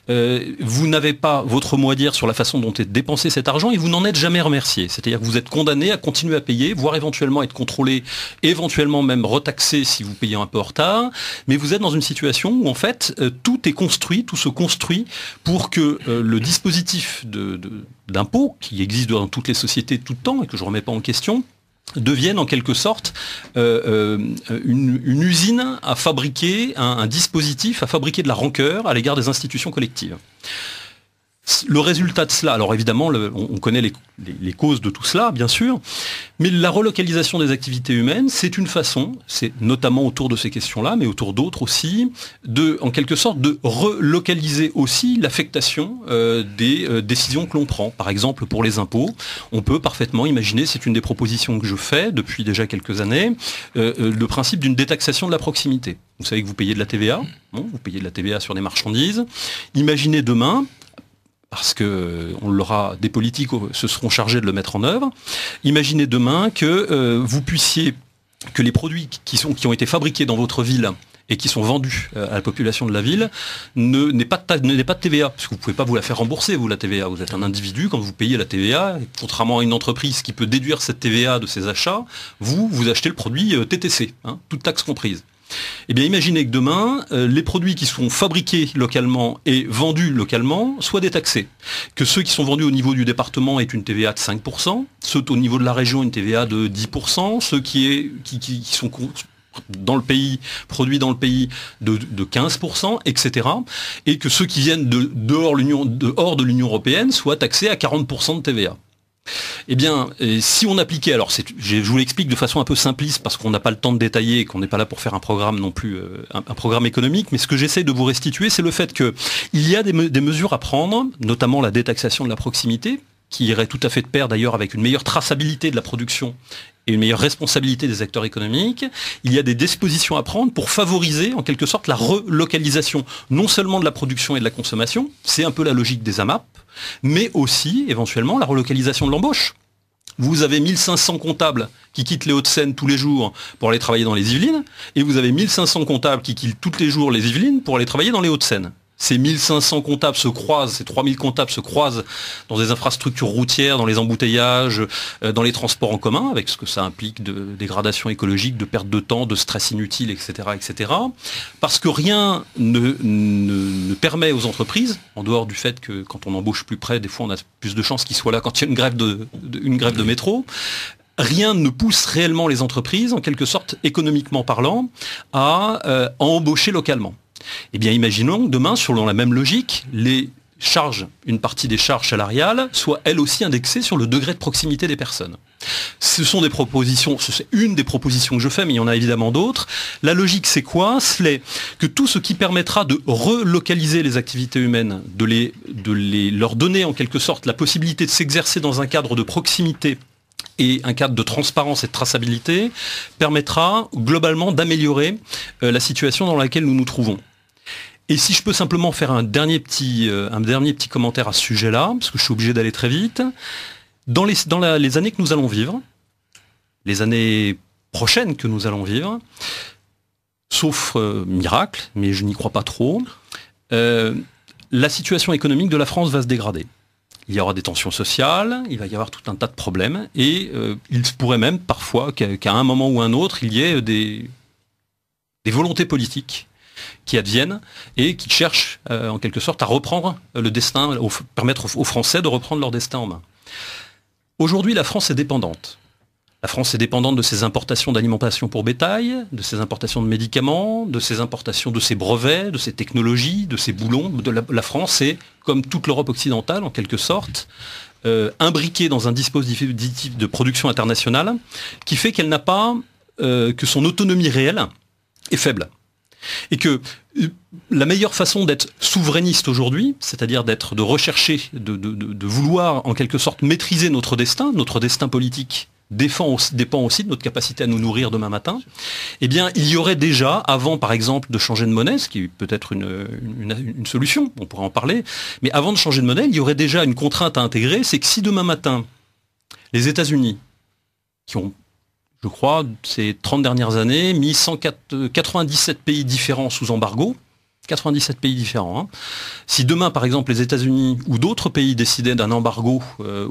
vous n'avez pas votre mot à dire sur la façon dont est dépensé cet argent et vous n'en êtes jamais remercié. C'est-à-dire que vous êtes condamné à continuer à payer, voire éventuellement être contrôlé, éventuellement même retaxé si vous payez un peu en retard, mais vous êtes dans une situation où en fait tout se construit pour que le dispositif d'impôt, qui existe dans toutes les sociétés tout le temps et que je ne remets pas en question, deviennent en quelque sorte une usine à fabriquer, un dispositif à fabriquer de la rancœur à l'égard des institutions collectives. Le résultat de cela, alors évidemment, on connaît les causes de tout cela, bien sûr, mais la relocalisation des activités humaines, c'est une façon, c'est notamment autour de ces questions-là, mais autour d'autres aussi, en quelque sorte, de relocaliser aussi l'affectation des décisions que l'on prend. Par exemple, pour les impôts, on peut parfaitement imaginer, c'est une des propositions que je fais depuis déjà quelques années, le principe d'une détaxation de la proximité. Vous savez que vous payez de la TVA, vous payez de la TVA sur des marchandises. Imaginez demain, parce que des politiques se seront chargés de le mettre en œuvre. Imaginez demain que que les produits qui ont été fabriqués dans votre ville et qui sont vendus à la population de la ville n'aient pas de TVA, parce que vous ne pouvez pas vous la faire rembourser, vous, la TVA. Vous êtes un individu, quand vous payez la TVA, contrairement à une entreprise qui peut déduire cette TVA de ses achats, vous achetez le produit TTC, toute taxe comprise. Eh bien, imaginez que demain, les produits qui sont fabriqués localement et vendus localement soient détaxés. Que ceux qui sont vendus au niveau du département aient une TVA de 5%, ceux au niveau de la région une TVA de 10%, ceux qui sont dans le pays, produits dans le pays de 15%, etc. Et que ceux qui viennent hors de l'Union européenne soient taxés à 40% de TVA. Eh bien, si on appliquait, alors je vous l'explique de façon un peu simpliste parce qu'on n'a pas le temps de détailler et qu'on n'est pas là pour faire un programme non plus, un programme économique, mais ce que j'essaie de vous restituer, c'est le fait qu'il y a des mesures à prendre, notamment la détaxation de la proximité, qui irait tout à fait de pair d'ailleurs avec une meilleure traçabilité de la production et une meilleure responsabilité des acteurs économiques. Il y a des dispositions à prendre pour favoriser en quelque sorte la relocalisation, non seulement de la production et de la consommation, c'est un peu la logique des AMAP, mais aussi éventuellement la relocalisation de l'embauche. Vous avez 1500 comptables qui quittent les Hauts-de-Seine tous les jours pour aller travailler dans les Yvelines, et vous avez 1500 comptables qui quittent tous les jours les Yvelines pour aller travailler dans les Hauts-de-Seine. Ces 1500 comptables se croisent, ces 3000 comptables se croisent dans des infrastructures routières, dans les embouteillages, dans les transports en commun, avec ce que ça implique de dégradation écologique, de perte de temps, de stress inutile, etc., etc. Parce que rien ne permet aux entreprises, en dehors du fait que quand on embauche plus près, des fois on a plus de chances qu'ils soient là quand il y a une grève de métro. Rien ne pousse réellement les entreprises, en quelque sorte économiquement parlant, à embaucher localement. Eh bien, imaginons que demain, selon la même logique, une partie des charges salariales soit elle aussi indexée sur le degré de proximité des personnes. Ce sont des propositions, c'est une des propositions que je fais, mais il y en a évidemment d'autres. La logique, c'est quoi? C'est que tout ce qui permettra de relocaliser les activités humaines, de leur donner en quelque sorte la possibilité de s'exercer dans un cadre de proximité et un cadre de transparence et de traçabilité, permettra globalement d'améliorer la situation dans laquelle nous nous trouvons. Et si je peux simplement faire un dernier petit commentaire à ce sujet-là, parce que je suis obligé d'aller très vite, dans les années que nous allons vivre, les années prochaines que nous allons vivre, sauf miracle, mais je n'y crois pas trop, la situation économique de la France va se dégrader. Il y aura des tensions sociales, il va y avoir tout un tas de problèmes, et il se pourrait même parfois qu'à un moment ou un autre, il y ait des volontés politiques qui adviennent et qui cherchent en quelque sorte à reprendre le destin, permettre aux Français de reprendre leur destin en main. Aujourd'hui, la France est dépendante. La France est dépendante de ses importations d'alimentation pour bétail, de ses importations de médicaments, de ses importations de ses brevets, de ses technologies, de ses boulons. La France est, comme toute l'Europe occidentale en quelque sorte, imbriquée dans un dispositif de production internationale qui fait qu'elle n'a pas, que son autonomie réelle est faible. Et que la meilleure façon d'être souverainiste aujourd'hui, c'est-à-dire de rechercher, de vouloir en quelque sorte maîtriser notre destin politique, dépend aussi de notre capacité à nous nourrir demain matin, eh bien, il y aurait déjà, avant par exemple de changer de monnaie, ce qui peut être une solution, on pourrait en parler, mais avant de changer de monnaie, il y aurait déjà une contrainte à intégrer, c'est que si demain matin, les États-Unis, qui ont, je crois, ces 30 dernières années, mis 97 pays différents sous embargo, 97 pays différents. Hein. Si demain, par exemple, les États-Unis ou d'autres pays décidaient d'un embargo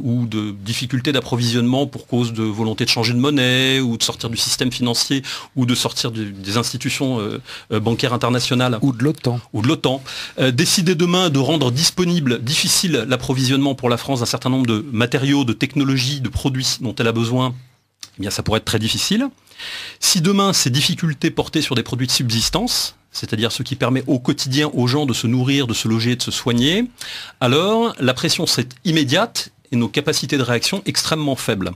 ou de difficultés d'approvisionnement pour cause de volonté de changer de monnaie ou de sortir du système financier ou de sortir des institutions bancaires internationales ou de l'OTAN, décider demain de rendre difficile l'approvisionnement pour la France d'un certain nombre de matériaux, de technologies, de produits dont elle a besoin, eh bien, ça pourrait être très difficile. Si demain, ces difficultés portaient sur des produits de subsistance, c'est-à-dire ce qui permet au quotidien aux gens de se nourrir, de se loger, de se soigner, alors la pression serait immédiate et nos capacités de réaction extrêmement faibles.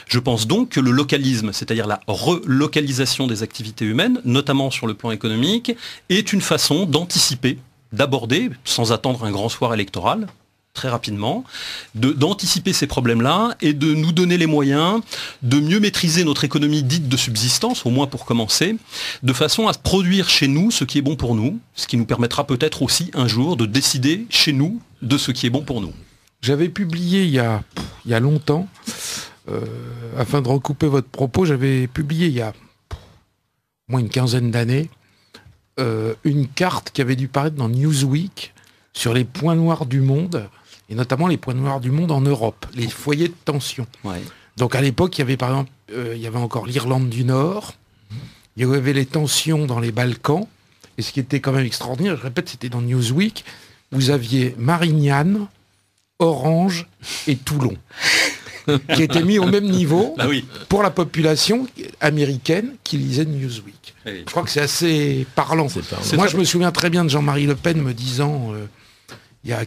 Je pense donc que le localisme, c'est-à-dire la relocalisation des activités humaines, notamment sur le plan économique, est une façon d'anticiper, d'aborder, sans attendre un grand soir électoral, très rapidement, d'anticiper ces problèmes-là et de nous donner les moyens de mieux maîtriser notre économie dite de subsistance, au moins pour commencer, de façon à produire chez nous ce qui est bon pour nous, ce qui nous permettra peut-être aussi un jour de décider chez nous de ce qui est bon pour nous. J'avais publié il y a longtemps, afin de recouper votre propos, j'avais publié il y a au moins une quinzaine d'années, une carte qui avait dû paraître dans Newsweek sur les points noirs du monde, et notamment les points noirs du monde en Europe, les foyers de tension. Ouais. Donc à l'époque, il y avait par exemple, il y avait encore l'Irlande du Nord, il y avait les tensions dans les Balkans, et ce qui était quand même extraordinaire, je répète, c'était dans Newsweek, vous aviez Marignane, Orange et Toulon, qui étaient mis au même niveau pour la population américaine qui lisait Newsweek. Oui. Je crois que c'est assez parlant. Moi, je me souviens très bien de Jean-Marie Le Pen me disant, il y a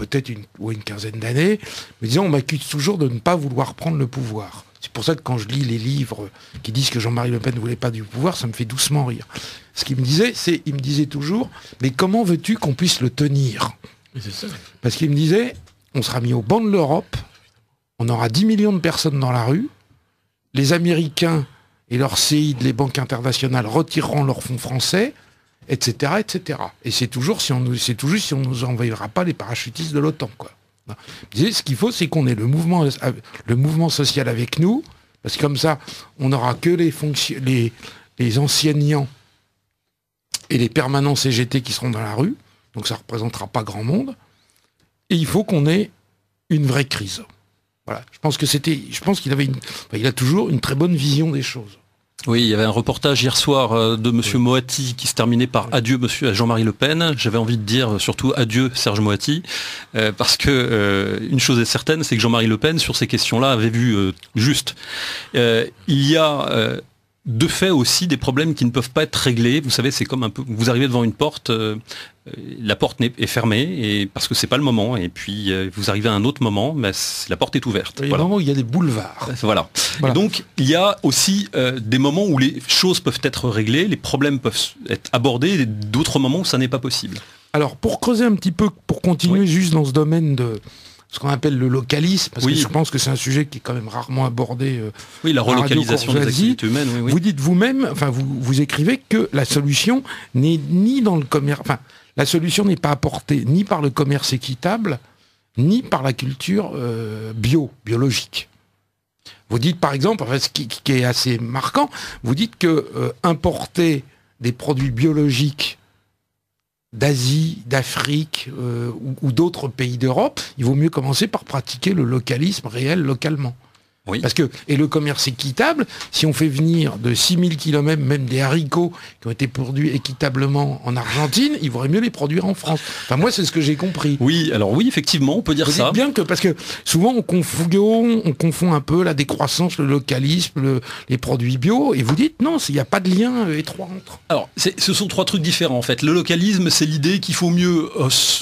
peut-être une quinzaine d'années, me disant on m'accuse toujours de ne pas vouloir prendre le pouvoir. C'est pour ça que quand je lis les livres qui disent que Jean-Marie Le Pen ne voulait pas du pouvoir, ça me fait doucement rire. Ce qu'il me disait, il me disait toujours, mais comment veux-tu qu'on puisse le tenir ? Parce qu'il me disait, on sera mis au banc de l'Europe, on aura 10 millions de personnes dans la rue, les Américains et leurs CID, les banques internationales, retireront leurs fonds français, etc., etc. Et c'est toujours si on nous envoyera pas les parachutistes de l'OTAN, quoi. Ce qu'il faut, c'est qu'on ait le mouvement social avec nous, parce que comme ça, on n'aura que les enseignants et les permanents CGT qui seront dans la rue, donc ça ne représentera pas grand monde, et il faut qu'on ait une vraie crise. Voilà. Je pense qu'il a toujours une très bonne vision des choses. Oui, il y avait un reportage hier soir de Monsieur Moatti qui se terminait par adieu Monsieur Jean-Marie Le Pen. J'avais envie de dire surtout adieu Serge Moatti, parce que une chose est certaine, c'est que Jean-Marie Le Pen sur ces questions-là avait vu juste. Il y a de fait aussi des problèmes qui ne peuvent pas être réglés. Vous savez, c'est comme un peu, vous arrivez devant une porte, la porte est fermée et parce que c'est pas le moment. Et puis vous arrivez à un autre moment, mais la porte est ouverte. Il y a des moments où il y a des boulevards. Voilà. Et donc il y a aussi des moments où les choses peuvent être réglées, les problèmes peuvent être abordés, et d'autres moments où ça n'est pas possible. Alors pour creuser un petit peu, pour continuer juste dans ce domaine de ce qu'on appelle le localisme, parce que je pense que c'est un sujet qui est quand même rarement abordé. Oui, la relocalisation des activités humaines. Oui. Vous dites vous-même, enfin vous écrivez que la solution n'est ni dans le commerce, enfin la solution n'est pas apportée ni par le commerce équitable, ni par la culture biologique. Vous dites par exemple, enfin, ce qui est assez marquant, vous dites que importer des produits biologiques d'Asie, d'Afrique ou d'autres pays d'Europe, il vaut mieux commencer par pratiquer le localisme réel localement. Oui. Et le commerce équitable, si on fait venir de 6000 km, même des haricots qui ont été produits équitablement en Argentine, il vaudrait mieux les produire en France. Enfin, moi, c'est ce que j'ai compris. Oui, alors oui, effectivement, on peut dire ça. Bien que, parce que souvent, on confond un peu la décroissance, le localisme, les produits bio, et vous dites, non, il n'y a pas de lien étroit entre. Alors, ce sont trois trucs différents, en fait. Le localisme, c'est l'idée qu'il faut mieux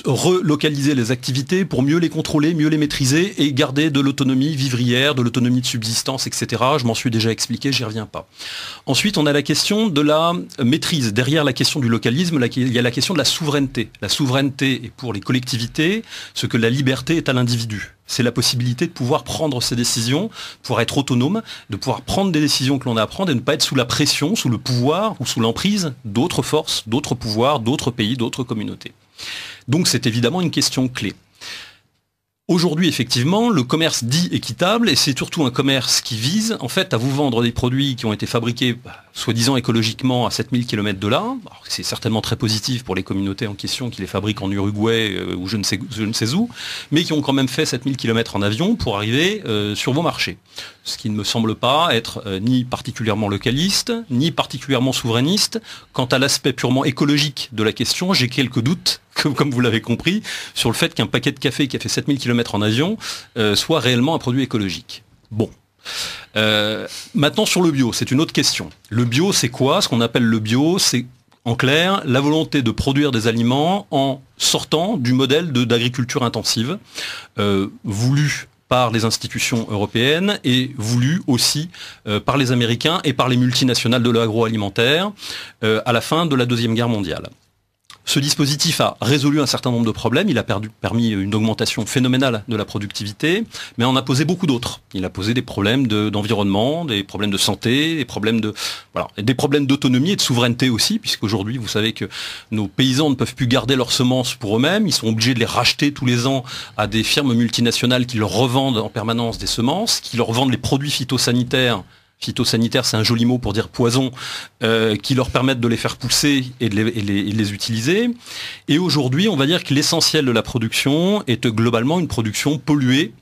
relocaliser les activités pour mieux les contrôler, mieux les maîtriser et garder de l'autonomie vivrière, de l'autonomie de subsistance, etc. Je m'en suis déjà expliqué, j'y reviens pas. Ensuite, on a la question de la maîtrise. Derrière la question du localisme, il y a la question de la souveraineté. La souveraineté est pour les collectivités ce que la liberté est à l'individu. C'est la possibilité de pouvoir prendre ses décisions, de pouvoir être autonome, de pouvoir prendre des décisions que l'on a à prendre et ne pas être sous la pression, sous le pouvoir ou sous l'emprise d'autres forces, d'autres pouvoirs, d'autres pays, d'autres communautés. Donc c'est évidemment une question clé. Aujourd'hui, effectivement, le commerce dit équitable, et c'est surtout un commerce qui vise, en fait, à vous vendre des produits qui ont été fabriqués, soi-disant écologiquement, à 7000 km de là. C'est certainement très positif pour les communautés en question qui les fabriquent en Uruguay ou je ne sais où, mais qui ont quand même fait 7000 km en avion pour arriver sur vos marchés. Ce qui ne me semble pas être ni particulièrement localiste, ni particulièrement souverainiste. Quant à l'aspect purement écologique de la question, j'ai quelques doutes, comme vous l'avez compris, sur le fait qu'un paquet de café qui a fait 7000 km en avion soit réellement un produit écologique. Bon. Maintenant sur le bio, c'est une autre question. Le bio, c'est quoi ? Ce qu'on appelle le bio, c'est en clair la volonté de produire des aliments en sortant du modèle d'agriculture intensive voulu par les institutions européennes et voulu aussi par les Américains et par les multinationales de l'agroalimentaire à la fin de la Deuxième Guerre mondiale. Ce dispositif a résolu un certain nombre de problèmes, il a permis une augmentation phénoménale de la productivité, mais en a posé beaucoup d'autres. Il a posé des problèmes d'environnement, des problèmes de santé, des problèmes d'autonomie et de souveraineté aussi, puisqu'aujourd'hui, vous savez que nos paysans ne peuvent plus garder leurs semences pour eux-mêmes, ils sont obligés de les racheter tous les ans à des firmes multinationales qui leur revendent en permanence des semences, qui leur vendent les produits phytosanitaires. Phytosanitaire, c'est un joli mot pour dire poison, qui leur permettent de les faire pousser et de les utiliser. Et aujourd'hui, on va dire que l'essentiel de la production est globalement une production polluée,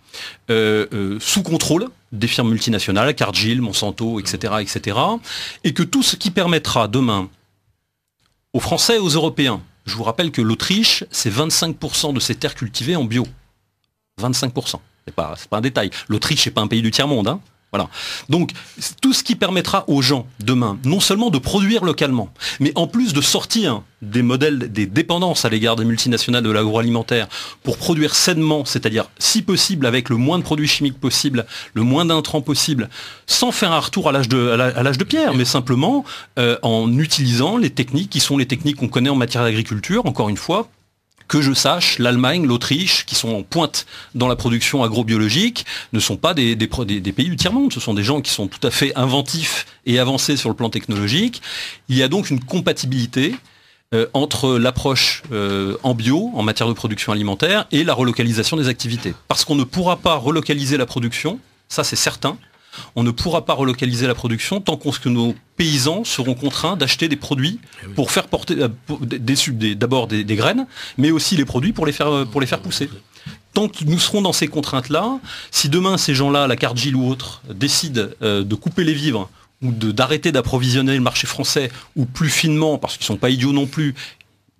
sous contrôle des firmes multinationales, Cargill, Monsanto, etc., etc. Et que tout ce qui permettra demain aux Français et aux Européens, je vous rappelle que l'Autriche, c'est 25% de ses terres cultivées en bio. 25%. C'est pas un détail. L'Autriche, c'est pas un pays du tiers-monde, hein. Voilà. Donc, tout ce qui permettra aux gens, demain, non seulement de produire localement, mais en plus de sortir des modèles, des dépendances à l'égard des multinationales de l'agroalimentaire pour produire sainement, c'est-à-dire, si possible, avec le moins de produits chimiques possible, le moins d'intrants possible, sans faire un retour à l'âge de pierre, mais simplement en utilisant les techniques qui sont les techniques qu'on connaît en matière d'agriculture, encore une fois. Que je sache, l'Allemagne, l'Autriche, qui sont en pointe dans la production agrobiologique, ne sont pas des pays du tiers-monde. Ce sont des gens qui sont tout à fait inventifs et avancés sur le plan technologique. Il y a donc une compatibilité entre l'approche en bio, en matière de production alimentaire, et la relocalisation des activités. Parce qu'on ne pourra pas relocaliser la production, ça c'est certain. On ne pourra pas relocaliser la production tant que nos paysans seront contraints d'acheter des produits pour faire porter d'abord des graines, mais aussi les produits pour les faire pousser. Tant que nous serons dans ces contraintes-là, si demain ces gens-là, la Cargill ou autres, décident de couper les vivres ou d'arrêter d'approvisionner le marché français, ou plus finement, parce qu'ils ne sont pas idiots non plus,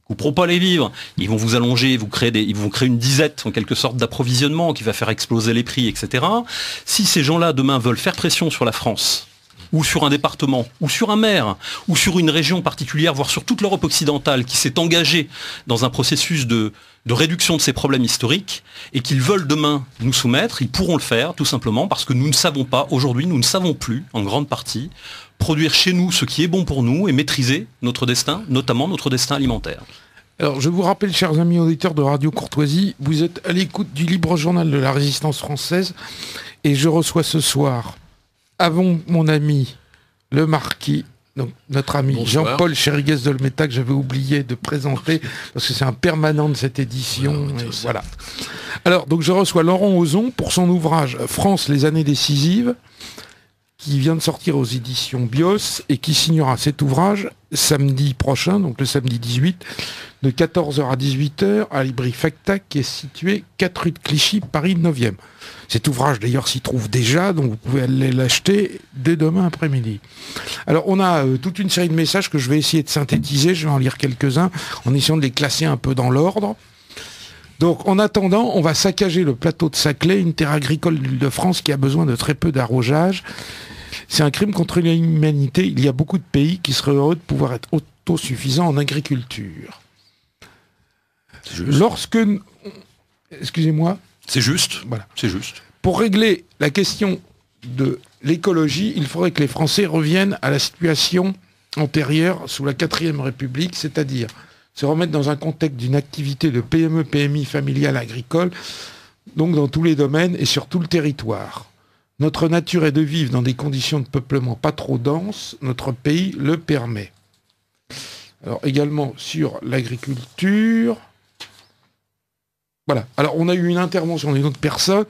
couperont pas les vivres, ils vont vous allonger, ils vont créer une disette en quelque sorte d'approvisionnement qui va faire exploser les prix, etc. Si ces gens-là demain veulent faire pression sur la France, ou sur un département, ou sur un maire, ou sur une région particulière, voire sur toute l'Europe occidentale qui s'est engagée dans un processus de réduction de ces problèmes historiques, et qu'ils veulent demain nous soumettre, ils pourront le faire tout simplement parce que nous ne savons pas, aujourd'hui nous ne savons plus, en grande partie, produire chez nous ce qui est bon pour nous et maîtriser notre destin, notamment notre destin alimentaire. Alors, je vous rappelle, chers amis auditeurs de Radio Courtoisie, vous êtes à l'écoute du Libre Journal de la Résistance française et je reçois ce soir, avant mon ami, le marquis, donc notre ami Jean-Paul Chériguès-Dolmeta, que j'avais oublié de présenter, parce que c'est un permanent de cette édition. Voilà. Alors, donc je reçois Laurent Ozon pour son ouvrage « France, les années décisives », qui vient de sortir aux éditions Bios et qui signera cet ouvrage samedi prochain, donc le samedi 18, de 14h à 18h à l'Ibri Factac, qui est situé 4 rue de Clichy, Paris 9e. Cet ouvrage d'ailleurs s'y trouve déjà, donc vous pouvez aller l'acheter dès demain après-midi. Alors on a toute une série de messages que je vais essayer de synthétiser, je vais en lire quelques-uns, en essayant de les classer un peu dans l'ordre. Donc en attendant, on va saccager le plateau de Saclay, une terre agricole d'Île-de-France qui a besoin de très peu d'arrosage. C'est un crime contre l'humanité. Il y a beaucoup de pays qui seraient heureux de pouvoir être autosuffisants en agriculture. Lorsque... Excusez-moi. C'est juste. Voilà. C'est juste. Pour régler la question de l'écologie, il faudrait que les Français reviennent à la situation antérieure sous la 4e République, c'est-à-dire se remettre dans un contexte d'une activité de PME, PMI familiale agricole, donc dans tous les domaines et sur tout le territoire. Notre nature est de vivre dans des conditions de peuplement pas trop denses, notre pays le permet. Alors également sur l'agriculture. Voilà. Alors on a eu une intervention d'une autre personne.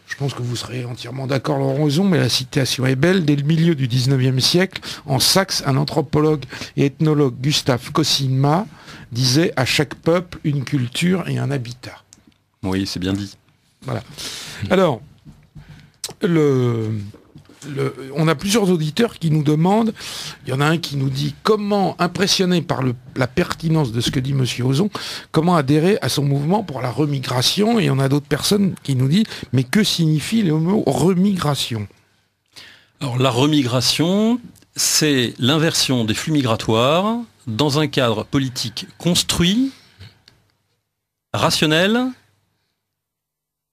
Je pense que vous serez entièrement d'accord, Laurent Ozon, mais la citation est belle. Dès le milieu du 19e siècle, en Saxe, un anthropologue et ethnologue, Gustave Cosima, disait « À chaque peuple, une culture et un habitat ». Oui, c'est bien dit. Voilà. Alors, on a plusieurs auditeurs qui nous demandent, il y en a un qui nous dit comment, impressionné par la pertinence de ce que dit M. Ozon, comment adhérer à son mouvement pour la remigration, et il y en a d'autres personnes qui nous disent, mais que signifie le mot remigration ? Alors la remigration, c'est l'inversion des flux migratoires dans un cadre politique construit, rationnel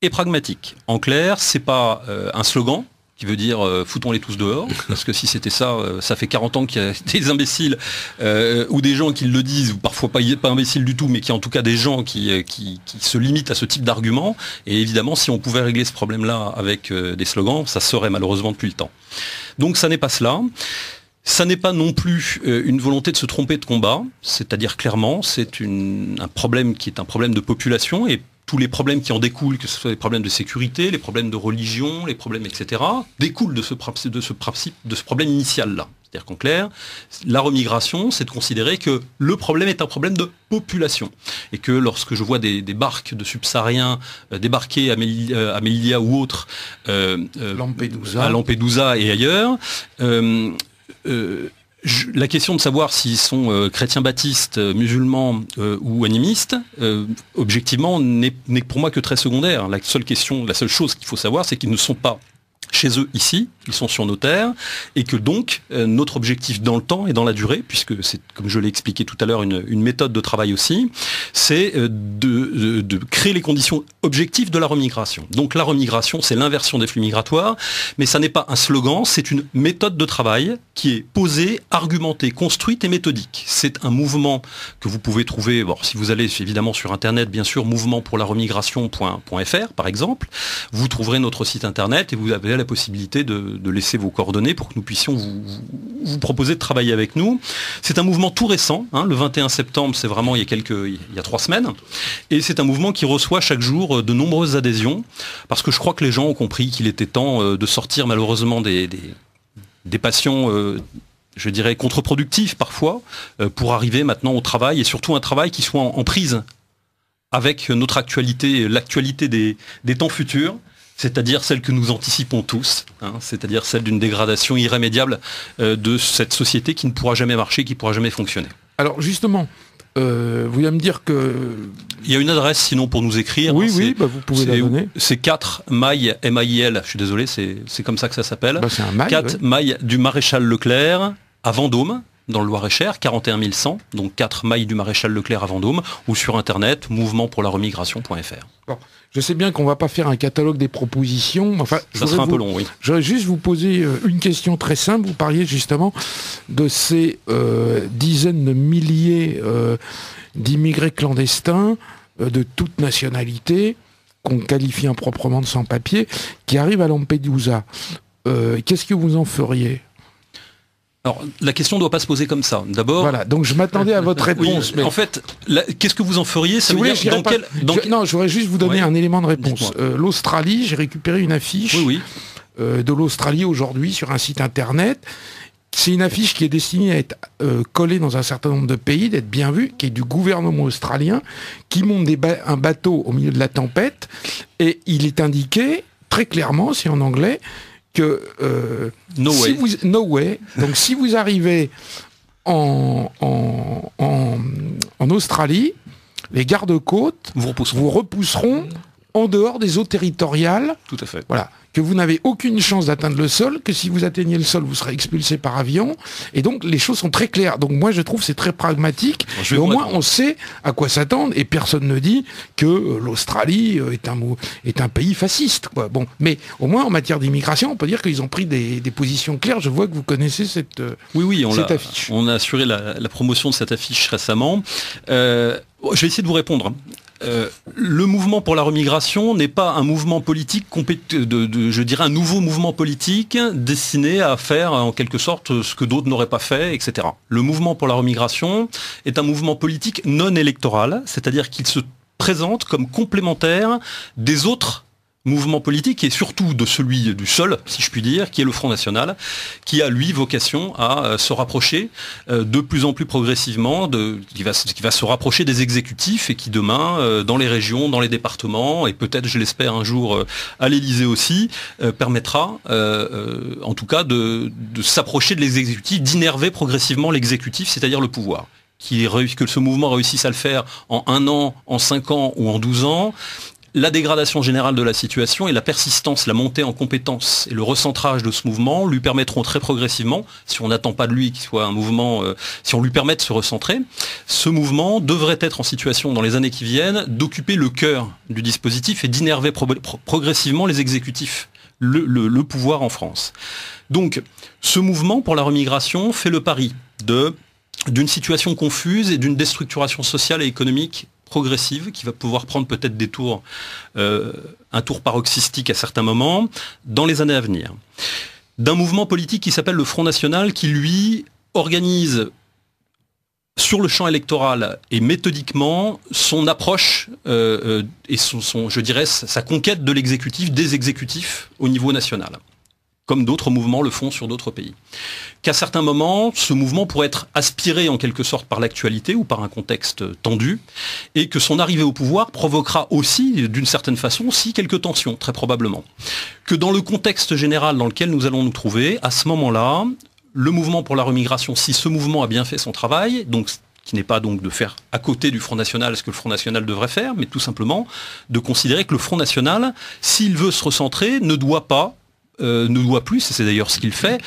et pragmatique. En clair, c'est pas un slogan qui veut dire foutons-les tous dehors, parce que si c'était ça, ça fait 40 ans qu'il y a des imbéciles ou des gens qui le disent, ou parfois pas imbéciles du tout, mais qui en tout cas des gens qui se limitent à ce type d'argument. Et évidemment, si on pouvait régler ce problème-là avec des slogans, ça serait malheureusement depuis le temps. Donc ça n'est pas cela. Ça n'est pas non plus une volonté de se tromper de combat, c'est-à-dire clairement, c'est un problème qui est un problème de population, et tous les problèmes qui en découlent, que ce soit les problèmes de sécurité, les problèmes de religion, les problèmes, etc., découlent de ce problème initial-là. C'est-à-dire qu'en clair, la remigration, c'est de considérer que le problème est un problème de population. Et que lorsque je vois des barques de subsahariens débarquer à Melilla ou autres, à Lampedusa et ailleurs, la question de savoir s'ils sont chrétiens baptistes, musulmans ou animistes, objectivement, n'est pour moi que très secondaire. La seule chose qu'il faut savoir, c'est qu'ils ne sont pas chez eux ici, ils sont sur nos terres, et que donc notre objectif dans le temps et dans la durée, puisque c'est, comme je l'ai expliqué tout à l'heure, une méthode de travail aussi, c'est de créer les conditions objectives de la remigration. Donc la remigration, c'est l'inversion des flux migratoires, mais ça n'est pas un slogan, c'est une méthode de travail qui est posée, argumentée, construite et méthodique. C'est un mouvement que vous pouvez trouver, bon, si vous allez évidemment sur Internet, bien sûr, mouvementpourlaremigration.fr par exemple, vous trouverez notre site Internet et vous avez la possibilité de laisser vos coordonnées pour que nous puissions vous proposer de travailler avec nous. C'est un mouvement tout récent, hein, le 21 septembre, c'est vraiment il y a 3 semaines, et c'est un mouvement qui reçoit chaque jour de nombreuses adhésions, parce que je crois que les gens ont compris qu'il était temps de sortir malheureusement des passions, je dirais, contre-productives parfois, pour arriver maintenant au travail, et surtout un travail qui soit en prise avec notre actualité, l'actualité des temps futurs, c'est-à-dire celle que nous anticipons tous, hein, c'est-à-dire celle d'une dégradation irrémédiable de cette société qui ne pourra jamais marcher, qui ne pourra jamais fonctionner. Alors justement, vous allez me dire que... Il y a une adresse sinon pour nous écrire. Oui, hein, vous pouvez la donner. C'est 4 mailles, M-A-I-L, je suis désolé, c'est comme ça que ça s'appelle. C'est un mail, 4 mailles du Maréchal Leclerc à Vendôme, dans le Loir-et-Cher, 41 100, donc 4 mailles du Maréchal Leclerc à Vendôme, ou sur Internet, mouvementpourlaremigration.fr. Bon, je sais bien qu'on ne va pas faire un catalogue des propositions. Enfin, ça sera un peu long, oui. J'aurais juste vous poser une question très simple. Vous parliez justement de ces dizaines de milliers d'immigrés clandestins de toute nationalité, qu'on qualifie improprement de sans-papiers, qui arrivent à Lampedusa. Qu'est-ce que vous en feriez ? Alors, la question ne doit pas se poser comme ça. D'abord... Voilà, donc je m'attendais à votre réponse. Oui, mais... En fait, qu'est-ce que vous en feriez ? Ça si veut dire Non, je voudrais juste vous donner un élément de réponse. L'Australie, j'ai récupéré une affiche de l'Australie aujourd'hui sur un site Internet. C'est une affiche qui est destinée à être collée dans un certain nombre de pays, d'être bien vue, qui est du gouvernement australien, qui monte un bateau au milieu de la tempête, et il est indiqué, très clairement, c'est en anglais, que no way. Donc si vous arrivez en Australie, les gardes-côtes vous repousseront en dehors des eaux territoriales. Tout à fait. Voilà. Que vous n'avez aucune chance d'atteindre le sol, que si vous atteignez le sol, vous serez expulsé par avion. Et donc, les choses sont très claires. Donc, moi, je trouve que c'est très pragmatique. Et au moins, on sait à quoi s'attendre. Et personne ne dit que l'Australie est un pays fasciste, quoi. Bon. Mais au moins, en matière d'immigration, on peut dire qu'ils ont pris des positions claires. Je vois que vous connaissez cette affiche. On a assuré la promotion de cette affiche récemment. Je vais essayer de vous répondre. Le mouvement pour la remigration n'est pas un mouvement politique, je dirais un nouveau mouvement politique destiné à faire en quelque sorte ce que d'autres n'auraient pas fait, etc. Le mouvement pour la remigration est un mouvement politique non électoral, c'est-à-dire qu'il se présente comme complémentaire des autres mouvement politique et surtout de celui du seul, si je puis dire, qui est le Front National, qui a lui vocation à se rapprocher de plus en plus progressivement, qui va se rapprocher des exécutifs et qui demain, dans les régions, dans les départements et peut-être, je l'espère, un jour à l'Élysée aussi, permettra en tout cas de s'approcher de l'exécutif, d'innerver progressivement l'exécutif, c'est-à-dire le pouvoir. Que ce mouvement réussisse à le faire en 1 an, en 5 ans ou en 12 ans, la dégradation générale de la situation et la persistance, la montée en compétences et le recentrage de ce mouvement lui permettront très progressivement, si on n'attend pas de lui qu'il soit un mouvement, si on lui permet de se recentrer, ce mouvement devrait être en situation dans les années qui viennent d'occuper le cœur du dispositif et d'innerver progressivement les exécutifs, le pouvoir en France. Donc, ce mouvement pour la remigration fait le pari d'une situation confuse et d'une déstructuration sociale et économique progressive qui va pouvoir prendre peut-être des tours, un tour paroxystique à certains moments, dans les années à venir. D'un mouvement politique qui s'appelle le Front National, qui lui organise sur le champ électoral et méthodiquement son approche et je dirais sa conquête de l'exécutif, des exécutifs au niveau national, comme d'autres mouvements le font sur d'autres pays. Qu'à certains moments, ce mouvement pourrait être aspiré en quelque sorte par l'actualité ou par un contexte tendu, et que son arrivée au pouvoir provoquera aussi, d'une certaine façon, aussi quelques tensions, très probablement. Que dans le contexte général dans lequel nous allons nous trouver, à ce moment-là, le mouvement pour la remigration, si ce mouvement a bien fait son travail, donc qui n'est pas donc de faire à côté du Front National ce que le Front National devrait faire, mais tout simplement de considérer que le Front National, s'il veut se recentrer, ne doit pas ne doit plus, et c'est d'ailleurs ce qu'il fait,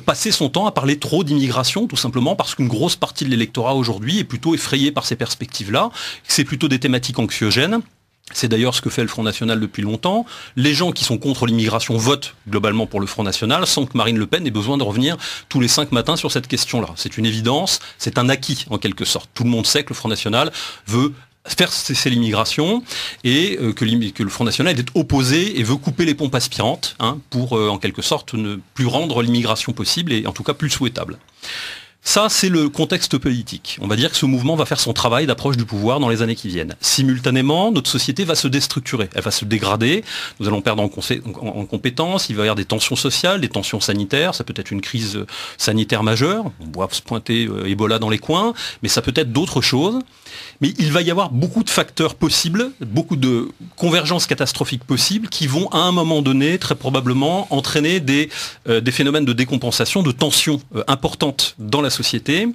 passer son temps à parler trop d'immigration, tout simplement parce qu'une grosse partie de l'électorat aujourd'hui est plutôt effrayée par ces perspectives-là, c'est plutôt des thématiques anxiogènes. C'est d'ailleurs ce que fait le Front National depuis longtemps. Les gens qui sont contre l'immigration votent globalement pour le Front National sans que Marine Le Pen ait besoin de revenir tous les 5 matins sur cette question-là. C'est une évidence, c'est un acquis en quelque sorte. Tout le monde sait que le Front National veut faire cesser l'immigration et que le Front National est opposé et veut couper les pompes aspirantes pour en quelque sorte ne plus rendre l'immigration possible et en tout cas plus souhaitable. Ça, c'est le contexte politique. On va dire que ce mouvement va faire son travail d'approche du pouvoir dans les années qui viennent. Simultanément, notre société va se déstructurer, elle va se dégrader, nous allons perdre en compétences, il va y avoir des tensions sociales, des tensions sanitaires, ça peut être une crise sanitaire majeure, on voit se pointer Ebola dans les coins, mais ça peut être d'autres choses. Mais il va y avoir beaucoup de facteurs possibles, beaucoup de convergences catastrophiques possibles qui vont à un moment donné, très probablement, entraîner des phénomènes de décompensation, de tensions importantes dans la société.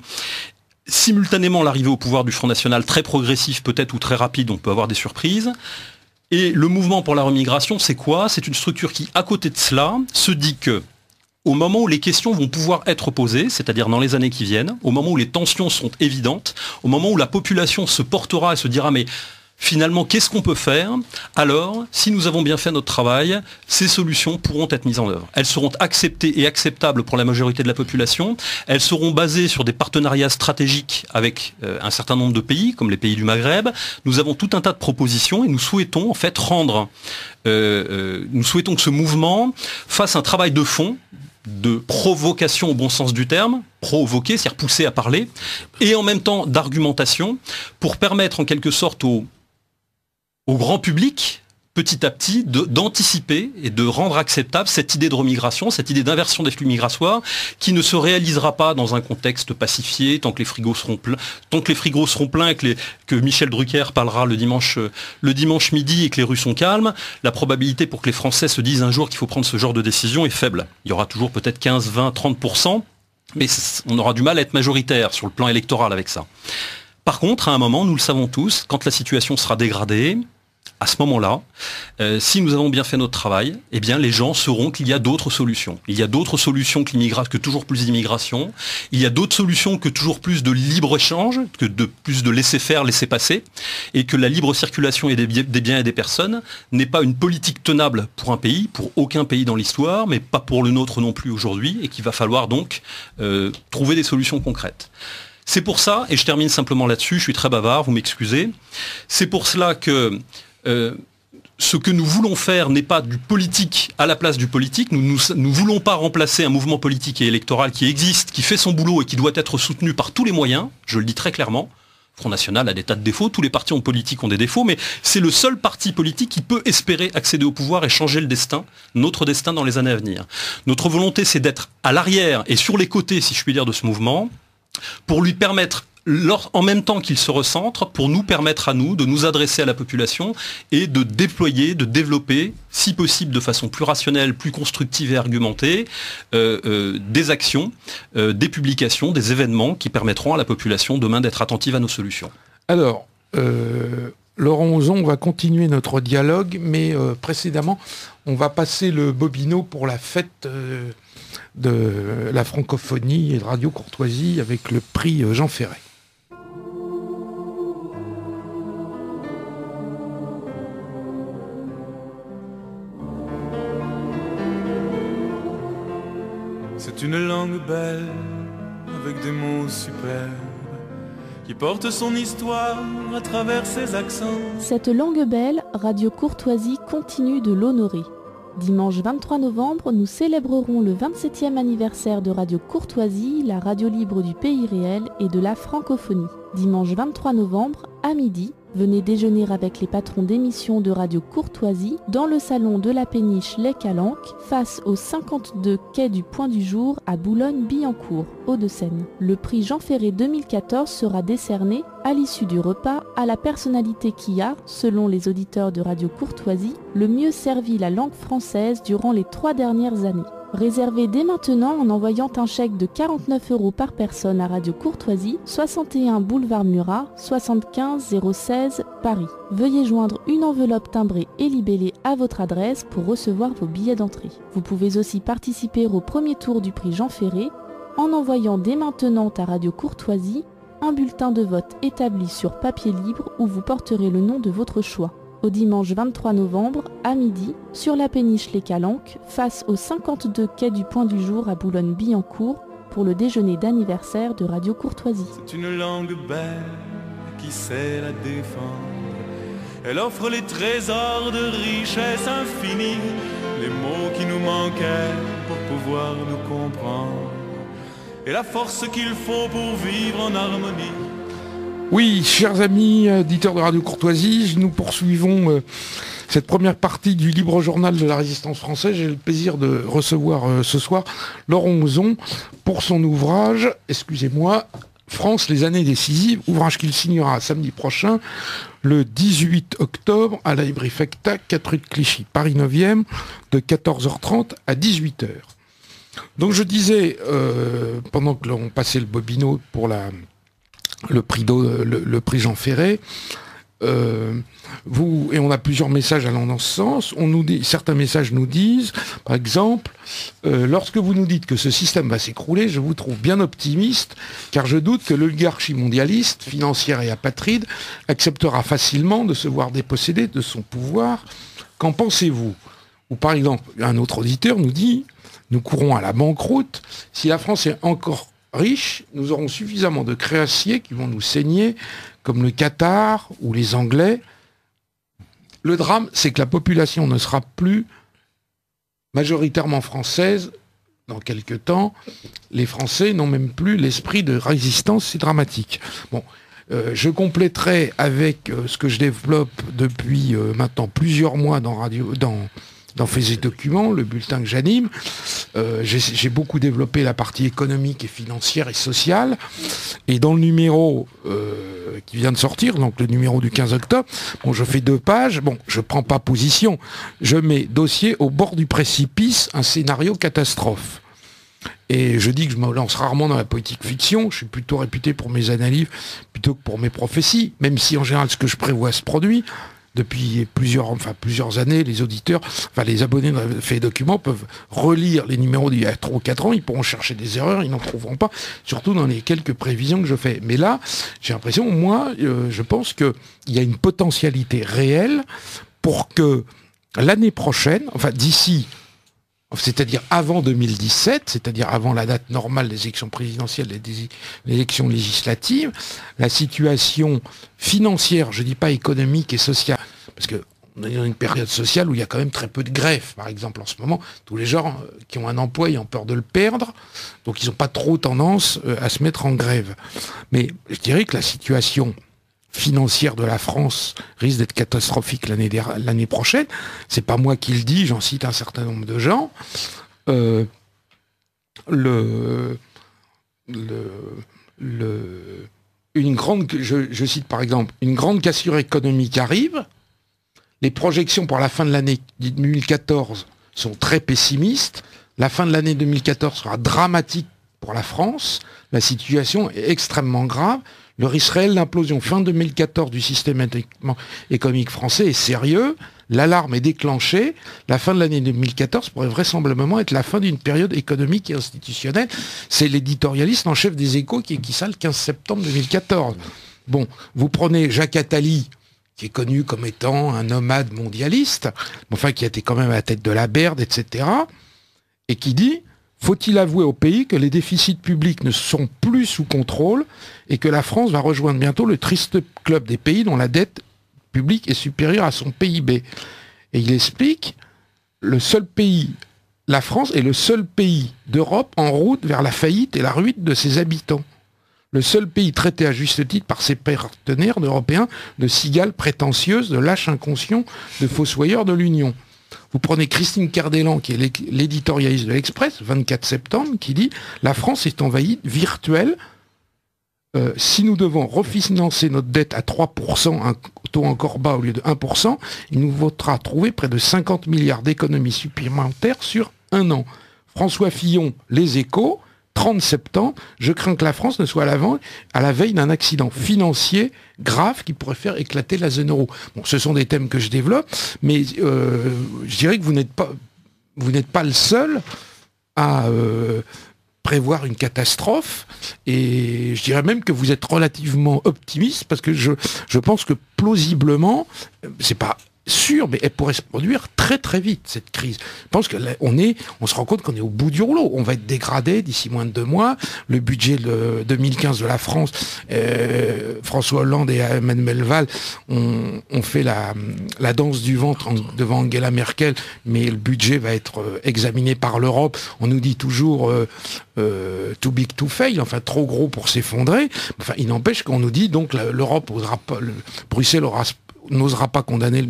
Simultanément, l'arrivée au pouvoir du Front National, très progressif peut-être ou très rapide, on peut avoir des surprises. Et le mouvement pour la remigration, c'est quoi? C'est une structure qui, à côté de cela, se dit que au moment où les questions vont pouvoir être posées, c'est-à-dire dans les années qui viennent, au moment où les tensions sont évidentes, au moment où la population se portera et se dira mais finalement qu'est-ce qu'on peut faire? Alors, si nous avons bien fait notre travail, ces solutions pourront être mises en œuvre. Elles seront acceptées et acceptables pour la majorité de la population. Elles seront basées sur des partenariats stratégiques avec un certain nombre de pays, comme les pays du Maghreb. Nous avons tout un tas de propositions et nous souhaitons en fait nous souhaitons que ce mouvement fasse un travail de fond, de provocation au bon sens du terme, provoquer, c'est-à-dire pousser à parler, et en même temps d'argumentation, pour permettre en quelque sorte au grand public, petit à petit, d'anticiper et de rendre acceptable cette idée de remigration, cette idée d'inversion des flux migratoires, qui ne se réalisera pas dans un contexte pacifié, tant que les frigos seront pleins, et que Michel Drucker parlera le dimanche midi et que les rues sont calmes. La probabilité pour que les Français se disent un jour qu'il faut prendre ce genre de décision est faible. Il y aura toujours peut-être 15, 20, 30%, mais on aura du mal à être majoritaire sur le plan électoral avec ça. Par contre, à un moment, nous le savons tous, quand la situation sera dégradée, à ce moment-là, si nous avons bien fait notre travail, eh bien les gens sauront qu'il y a d'autres solutions. Il y a d'autres solutions que toujours plus d'immigration. Il y a d'autres solutions que toujours plus de libre-échange, que plus de laisser-faire, laisser-passer. Et que la libre circulation des biens et des personnes n'est pas une politique tenable pour un pays, pour aucun pays dans l'histoire, mais pas pour le nôtre non plus aujourd'hui, et qu'il va falloir donc trouver des solutions concrètes. C'est pour ça, et je termine simplement là-dessus, je suis très bavard, vous m'excusez, c'est pour cela que ce que nous voulons faire n'est pas du politique à la place du politique. Nous ne voulons pas remplacer un mouvement politique et électoral qui existe, qui fait son boulot et qui doit être soutenu par tous les moyens, je le dis très clairement. Le Front National a des tas de défauts, tous les partis politiques ont des défauts, mais c'est le seul parti politique qui peut espérer accéder au pouvoir et changer le destin, notre destin dans les années à venir. Notre volonté, c'est d'être à l'arrière et sur les côtés, si je puis dire, de ce mouvement, pour lui permettre, en même temps qu'il se recentre, pour nous permettre à nous de nous adresser à la population et de déployer, de développer, si possible de façon plus rationnelle, plus constructive et argumentée, des actions, des publications, des événements qui permettront à la population demain d'être attentive à nos solutions. Alors, Laurent Ozon, on va continuer notre dialogue, mais précédemment, on va passer le bobino pour la fête de la francophonie et de Radio Courtoisie avec le prix Jean Ferret. C'est une langue belle, avec des mots superbes, qui porte son histoire à travers ses accents. Cette langue belle, Radio Courtoisie continue de l'honorer. Dimanche 23 novembre, nous célébrerons le 27e anniversaire de Radio Courtoisie, la radio libre du pays réel et de la francophonie. Dimanche 23 novembre, à midi, venez déjeuner avec les patrons d'émissions de Radio Courtoisie dans le salon de la péniche Les Calanques, face au 52 quai du Point du Jour à Boulogne-Billancourt, Hauts-de-Seine. Le prix Jean Ferret 2014 sera décerné à l'issue du repas à la personnalité qui a, selon les auditeurs de Radio Courtoisie, le mieux servi la langue française durant les 3 dernières années. Réservez dès maintenant en envoyant un chèque de 49 € par personne à Radio Courtoisie, 61 boulevard Murat, 75 016 Paris. Veuillez joindre une enveloppe timbrée et libellée à votre adresse pour recevoir vos billets d'entrée. Vous pouvez aussi participer au premier tour du prix Jean Ferré en envoyant dès maintenant à Radio Courtoisie un bulletin de vote établi sur papier libre où vous porterez le nom de votre choix. Au dimanche 23 novembre, à midi, sur la péniche Les Calanques, face au 52 quai du Point du Jour à Boulogne-Billancourt, pour le déjeuner d'anniversaire de Radio Courtoisie. C'est une langue belle qui sait la défendre. Elle offre les trésors de richesse infinie, les mots qui nous manquaient pour pouvoir nous comprendre, et la force qu'il faut pour vivre en harmonie. Oui, chers amis auditeurs de Radio Courtoisie, nous poursuivons cette première partie du libre journal de la Résistance française. J'ai le plaisir de recevoir ce soir Laurent Ozon pour son ouvrage, France, les années décisives, ouvrage qu'il signera samedi prochain, le 18 octobre, à la librairie Fecta, 4 rue de Clichy, Paris 9e, de 14h30 à 18h. Donc je disais, pendant que l'on passait le bobino pour le prix Jean Ferré, et on a plusieurs messages allant dans ce sens. Certains messages nous disent, par exemple, lorsque vous nous dites que ce système va s'écrouler, je vous trouve bien optimiste, car je doute que l'oligarchie mondialiste, financière et apatride, acceptera facilement de se voir dépossédée de son pouvoir. Qu'en pensez-vous ? Ou par exemple, un autre auditeur nous dit, nous courons à la banqueroute, si la France est encore riches, nous aurons suffisamment de créanciers qui vont nous saigner, comme le Qatar ou les Anglais. Le drame, c'est que la population ne sera plus majoritairement française dans quelques temps. Les Français n'ont même plus l'esprit de résistance, c'est dramatique. Bon, je compléterai avec ce que je développe depuis maintenant plusieurs mois dans Faits et Documents, le bulletin que j'anime. J'ai beaucoup développé la partie économique et financière et sociale. Et dans le numéro qui vient de sortir, donc le numéro du 15 octobre, je fais 2 pages. Bon, je prends pas position. Je mets dossier au bord du précipice, un scénario catastrophe. Et je dis que je me lance rarement dans la politique fiction. Je suis plutôt réputé pour mes analyses plutôt que pour mes prophéties, même si en général ce que je prévois se produit. Depuis plusieurs années, les abonnés de Faits et Documents peuvent relire les numéros d'il y a 3 ou 4 ans, ils pourront chercher des erreurs, ils n'en trouveront pas, surtout dans les quelques prévisions que je fais. Mais là, j'ai l'impression, je pense qu'il y a une potentialité réelle pour que l'année prochaine, d'ici, c'est-à-dire avant 2017, c'est-à-dire avant la date normale des élections présidentielles et des élections législatives, la situation financière, je ne dis pas économique et sociale, parce qu'on est dans une période sociale où il y a quand même très peu de greffes, par exemple en ce moment, tous les gens qui ont un emploi et ont peur de le perdre, donc ils n'ont pas trop tendance à se mettre en grève. Mais je dirais que la situation financière de la France risque d'être catastrophique l'année prochaine. C'est pas moi qui le dis, j'en cite un certain nombre de gens. Je cite par exemple, une grande cassure économique arrive. Les projections pour la fin de l'année 2014 sont très pessimistes. La fin de l'année 2014 sera dramatique pour la France. La situation est extrêmement grave. Le risque réel d'implosion fin 2014 du système économique français est sérieux. L'alarme est déclenchée. La fin de l'année 2014 pourrait vraisemblablement être la fin d'une période économique et institutionnelle. C'est l'éditorialiste en chef des Échos qui écrit ça le 15 septembre 2014. Bon, vous prenez Jacques Attali, qui est connu comme étant un nomade mondialiste, qui a été quand même à la tête de la BERD, etc., et qui dit... Faut-il avouer au pays que les déficits publics ne sont plus sous contrôle et que la France va rejoindre bientôt le triste club des pays dont la dette publique est supérieure à son PIB. Et il explique, la France est le seul pays d'Europe en route vers la faillite et la ruine de ses habitants. Le seul pays traité à juste titre par ses partenaires européens de cigales prétentieuses, de lâches inconscients, de fossoyeurs de l'Union. Vous prenez Christine Kerdelan, qui est l'éditorialiste de l'Express, 24 septembre, qui dit « La France est en faillite virtuelle. Si nous devons refinancer notre dette à 3%, un taux encore bas au lieu de 1%, il nous faudra trouver près de 50 milliards d'économies supplémentaires sur un an. François Fillon, Les Échos, 30 septembre, je crains que la France ne soit à la veille d'un accident financier grave qui pourrait faire éclater la zone euro. Bon, ce sont des thèmes que je développe, mais je dirais que vous n'êtes pas le seul à prévoir une catastrophe, et je dirais même que vous êtes relativement optimiste, parce que je pense que plausiblement, c'est pas sûr, mais elle pourrait se produire très très vite, cette crise. Je pense que là, on se rend compte qu'on est au bout du rouleau. On va être dégradé d'ici moins de 2 mois. Le budget 2015 de la France, François Hollande et Emmanuel Valls ont fait la danse du ventre devant Angela Merkel, mais le budget va être examiné par l'Europe. On nous dit toujours too big to fail, enfin trop gros pour s'effondrer. Enfin, il n'empêche qu'on nous dit donc l'Europe osera pas, Bruxelles n'osera pas condamner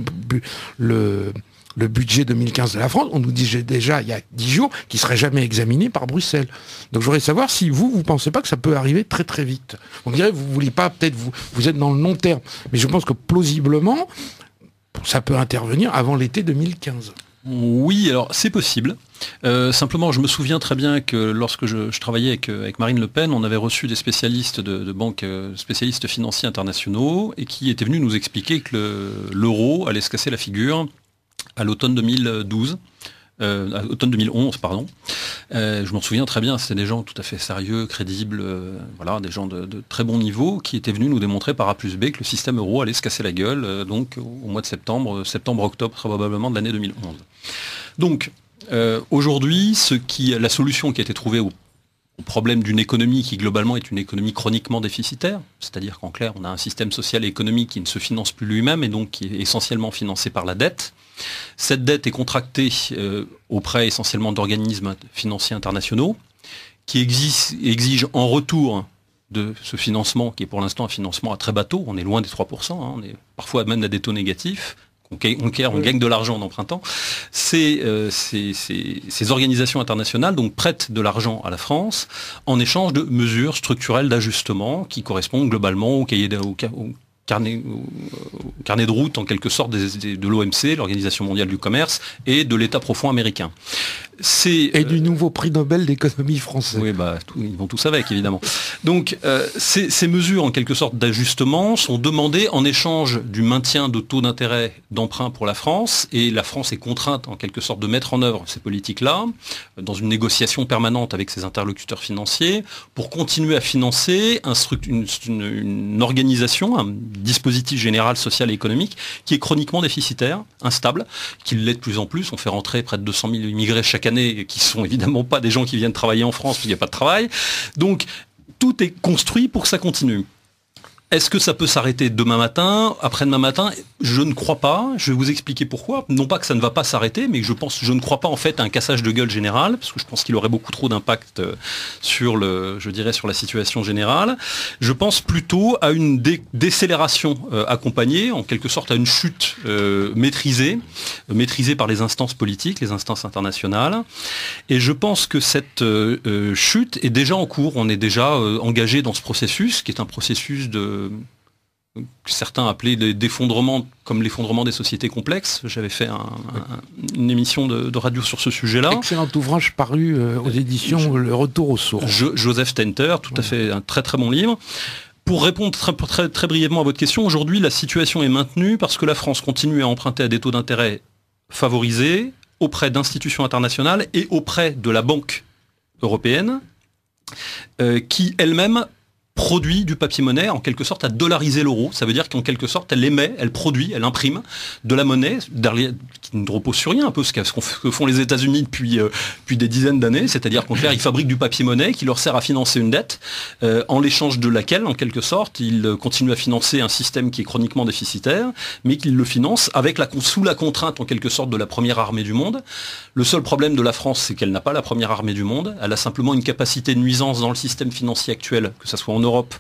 le budget 2015 de la France. On nous disait déjà il y a 10 jours qu'il ne serait jamais examiné par Bruxelles. Donc je voudrais savoir si vous ne pensez pas que ça peut arriver très très vite. On dirait que vous ne voulez pas, peut-être vous êtes dans le long terme, mais je pense que plausiblement, ça peut intervenir avant l'été 2015. Oui, alors c'est possible. Simplement, je me souviens très bien que lorsque je travaillais avec Marine Le Pen, on avait reçu des spécialistes de banques, spécialistes financiers internationaux, et qui étaient venus nous expliquer que l'euro allait se casser la figure à l'automne 2011, pardon. Je m'en souviens très bien, c'était des gens tout à fait sérieux, crédibles, voilà, des gens de très bon niveau, qui étaient venus nous démontrer par A plus B que le système euro allait se casser la gueule, donc au mois de septembre-octobre probablement de l'année 2011. Donc, aujourd'hui, la solution qui a été trouvée au problème d'une économie qui globalement est une économie chroniquement déficitaire, c'est-à-dire qu'en clair, on a un système social et économique qui ne se finance plus lui-même et donc qui est essentiellement financé par la dette. Cette dette est contractée auprès essentiellement d'organismes financiers internationaux qui exigent en retour de ce financement, qui est pour l'instant un financement à très bas taux, on est loin des 3%, on est parfois même à des taux négatifs, on gagne de l'argent en empruntant. Ces organisations internationales donc prêtent de l'argent à la France en échange de mesures structurelles d'ajustement qui correspondent globalement au carnet de route en quelque sorte de l'OMC, l'Organisation mondiale du commerce, et de l'État profond américain. Et du nouveau prix Nobel d'économie français. Oui, ils vont tous avec, évidemment. Donc, ces mesures, en quelque sorte, d'ajustement sont demandées en échange du maintien de taux d'intérêt d'emprunt pour la France, et la France est contrainte, en quelque sorte, de mettre en œuvre ces politiques-là, dans une négociation permanente avec ses interlocuteurs financiers, pour continuer à financer une organisation, un dispositif général, social et économique, qui est chroniquement déficitaire, instable, qui l'est de plus en plus. On fait rentrer près de 200 000 immigrés chaque année, qui sont évidemment pas des gens qui viennent travailler en France, parce qu'il n'y a pas de travail. Donc, tout est construit pour que ça continue. Est-ce que ça peut s'arrêter demain matin, après-demain matin? Je ne crois pas. Je vais vous expliquer pourquoi. Non pas que ça ne va pas s'arrêter, mais je ne crois pas en fait à un cassage de gueule général, parce que je pense qu'il aurait beaucoup trop d'impact sur la situation générale. Je pense plutôt à une décélération accompagnée, en quelque sorte à une chute maîtrisée par les instances politiques, les instances internationales. Et je pense que cette chute est déjà en cours. On est déjà engagé dans ce processus, qui est un processus que certains appelaient d'effondrement, comme l'effondrement des sociétés complexes. J'avais fait une émission de radio sur ce sujet-là. Excellent ouvrage paru aux éditions Le Retour aux sources. Joseph Stenter, tout à fait, un très très bon livre. Pour répondre très, très brièvement à votre question, aujourd'hui la situation est maintenue parce que la France continue à emprunter à des taux d'intérêt favorisés auprès d'institutions internationales et auprès de la Banque européenne, qui elle-même produit du papier-monnaie, en quelque sorte à dollariser l'euro. Ça veut dire qu'en quelque sorte, elle émet, elle produit, elle imprime de la monnaie qui ne repose sur rien, un peu ce que font les États-Unis depuis des dizaines d'années, c'est-à-dire qu'en clair, ils fabriquent du papier-monnaie qui leur sert à financer une dette, en l'échange de laquelle, en quelque sorte, ils continuent à financer un système qui est chroniquement déficitaire, mais qu'ils le financent sous la contrainte, en quelque sorte, de la première armée du monde. Le seul problème de la France, c'est qu'elle n'a pas la première armée du monde. Elle a simplement une capacité de nuisance dans le système financier actuel, que ce soit en Europe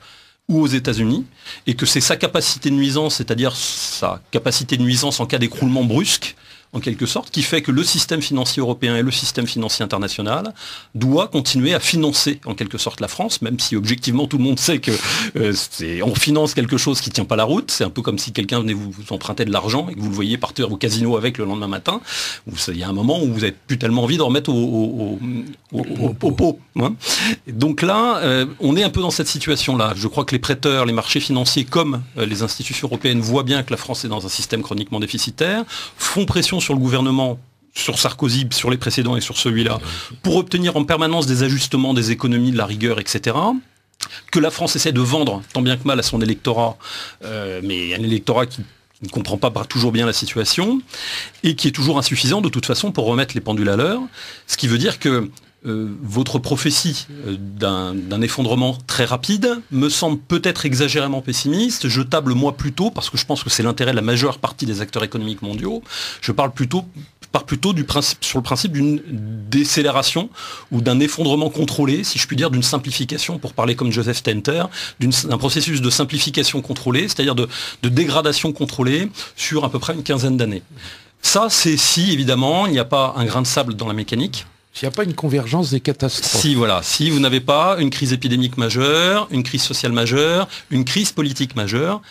ou aux États-Unis, et que c'est sa capacité de nuisance, c'est-à-dire sa capacité de nuisance en cas d'écroulement brusque, en quelque sorte, qui fait que le système financier européen et le système financier international doit continuer à financer en quelque sorte la France, même si objectivement tout le monde sait que on finance quelque chose qui ne tient pas la route. C'est un peu comme si quelqu'un venait vous emprunter de l'argent et que vous le voyez partir au casino avec le lendemain matin. Il y a un moment où vous n'avez plus tellement envie de remettre au pot. Hein. Donc là, on est un peu dans cette situation-là. Je crois que les prêteurs, les marchés financiers, comme les institutions européennes, voient bien que la France est dans un système chroniquement déficitaire, font pression sur le gouvernement, sur Sarkozy, sur les précédents et sur celui-là, pour obtenir en permanence des ajustements, des économies, de la rigueur, etc., que la France essaie de vendre tant bien que mal à son électorat, mais un électorat qui ne comprend pas toujours bien la situation, et qui est toujours insuffisant de toute façon pour remettre les pendules à l'heure, ce qui veut dire que votre prophétie d'un effondrement très rapide me semble peut-être exagérément pessimiste. Je table moi plutôt, parce que je pense que c'est l'intérêt de la majeure partie des acteurs économiques mondiaux, je pars plutôt sur le principe d'une décélération ou d'un effondrement contrôlé, si je puis dire, d'une simplification, pour parler comme Joseph Stenter, d'un processus de simplification contrôlée, c'est-à-dire de dégradation contrôlée sur à peu près une quinzaine d'années. Ça, c'est si, évidemment, il n'y a pas un grain de sable dans la mécanique. S'il n'y a pas une convergence des catastrophes. Si vous n'avez pas une crise épidémique majeure, une crise sociale majeure, une crise politique majeure,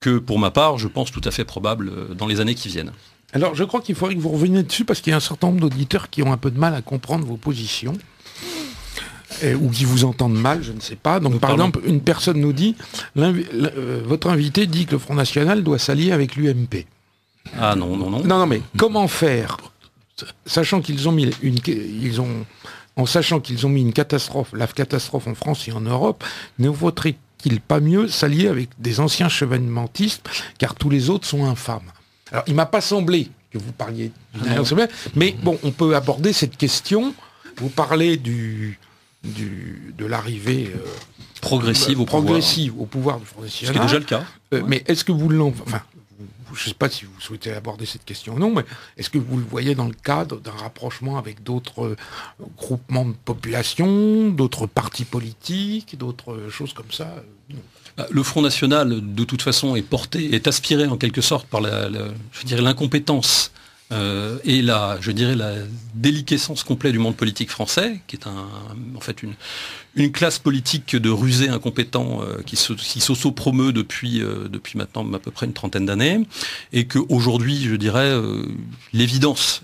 que pour ma part, je pense tout à fait probable dans les années qui viennent. Alors je crois qu'il faudrait que vous reveniez dessus, parce qu'il y a un certain nombre d'auditeurs qui ont un peu de mal à comprendre vos positions, ou qui vous entendent mal, je ne sais pas. Donc par exemple, une personne nous dit, votre invité dit que le Front National doit s'allier avec l'UMP. Ah non. Non, mais comment faire, sachant qu'ils ont mis une catastrophe, la catastrophe en France et en Europe, ne vaudrait-il pas mieux s'allier avec des anciens chevènementistes, car tous les autres sont infâmes? Alors, il m'a pas semblé que vous parliez d'une alliance, mais bon, on peut aborder cette question. Vous parlez de l'arrivée progressive au pouvoir du Front National. Ce qui est déjà le cas. Mais est-ce que vous je ne sais pas si vous souhaitez aborder cette question ou non, mais est-ce que vous le voyez dans le cadre d'un rapprochement avec d'autres groupements de population, d'autres partis politiques, d'autres choses comme ça? Le Front National, de toute façon, est aspiré en quelque sorte par l'incompétence et la déliquescence complète du monde politique français, qui est en fait une classe politique de rusés incompétents qui s'auto-promeut depuis maintenant à peu près une trentaine d'années, et qu'aujourd'hui, je dirais, l'évidence,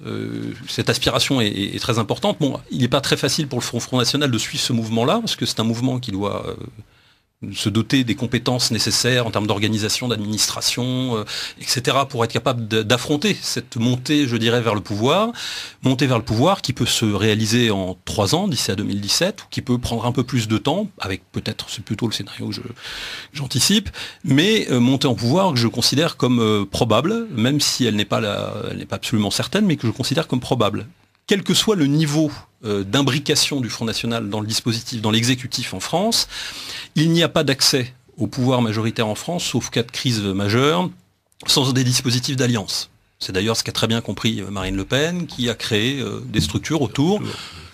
cette aspiration est très importante. Bon, il n'est pas très facile pour le Front National de suivre ce mouvement-là, parce que c'est un mouvement qui doit se doter des compétences nécessaires en termes d'organisation, d'administration, etc., pour être capable d'affronter cette montée, je dirais, vers le pouvoir qui peut se réaliser en 3 ans, d'ici à 2017, ou qui peut prendre un peu plus de temps, avec peut-être, c'est plutôt le scénario que j'anticipe, mais montée en pouvoir que je considère comme probable, même si elle n'est pas absolument certaine, mais que je considère comme probable. Quel que soit le niveau d'imbrication du Front National dans le dispositif, dans l'exécutif en France, il n'y a pas d'accès au pouvoir majoritaire en France, sauf cas de crise majeure, sans des dispositifs d'alliance. C'est d'ailleurs ce qu'a très bien compris Marine Le Pen, qui a créé des structures autour,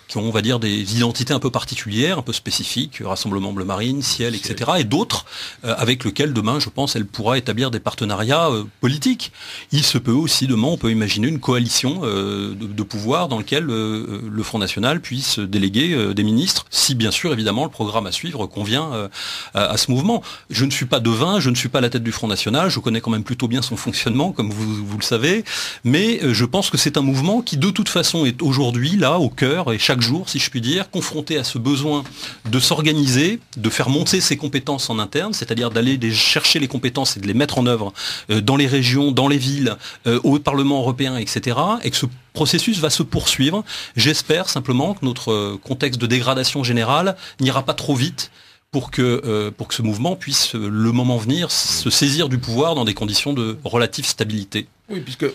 qui ont, on va dire, des identités un peu particulières, un peu spécifiques, Rassemblement Bleu Marine, Ciel, etc., et d'autres avec lesquels demain, je pense, elle pourra établir des partenariats politiques. Il se peut aussi, demain, on peut imaginer une coalition de pouvoir dans lequel le Front National puisse déléguer des ministres, si bien sûr, évidemment, le programme à suivre convient à ce mouvement. Je ne suis pas devin, je ne suis pas à la tête du Front National, je connais quand même plutôt bien son fonctionnement, comme vous le savez, mais je pense que c'est un mouvement qui, de toute façon, est aujourd'hui, là, au cœur, et chaque jour, si je puis dire, confronté à ce besoin de s'organiser, de faire monter ses compétences en interne, c'est-à-dire d'aller chercher les compétences et de les mettre en œuvre dans les régions, dans les villes, au Parlement européen, etc., et que ce processus va se poursuivre. J'espère simplement que notre contexte de dégradation générale n'ira pas trop vite pour que ce mouvement puisse, le moment venir, se saisir du pouvoir dans des conditions de relative stabilité. Oui, puisque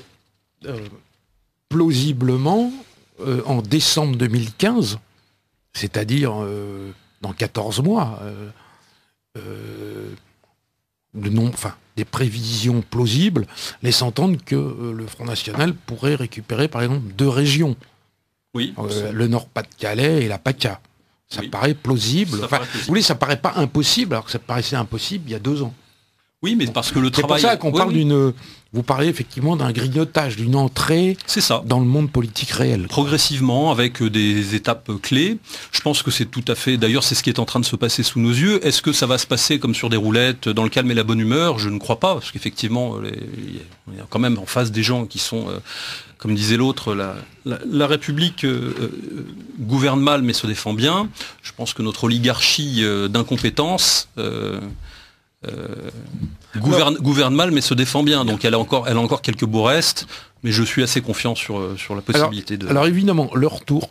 plausiblement, en décembre 2015, c'est-à-dire dans 14 mois, des prévisions plausibles laissent entendre que le Front National pourrait récupérer par exemple 2 régions, oui, le Nord-Pas-de-Calais et la PACA. Ça paraît plausible. Vous voulez, ça paraît pas impossible, alors que ça paraissait impossible il y a 2 ans. Oui, mais parce que le C'est travail... pour ça qu'on parle d'une... Vous parlez effectivement d'un grignotage, d'une entrée dans le monde politique réel. Progressivement, avec des étapes clés. Je pense que c'est tout à fait... D'ailleurs, c'est ce qui est en train de se passer sous nos yeux. Est-ce que ça va se passer comme sur des roulettes, dans le calme et la bonne humeur? Je ne crois pas, parce qu'effectivement, il y a quand même en face des gens qui sont... comme disait l'autre, la République gouverne mal mais se défend bien. Je pense que notre oligarchie d'incompétence gouverne mal mais se défend bien. Donc elle a encore quelques beaux restes, mais je suis assez confiant sur la possibilité de... Alors évidemment, leur tour.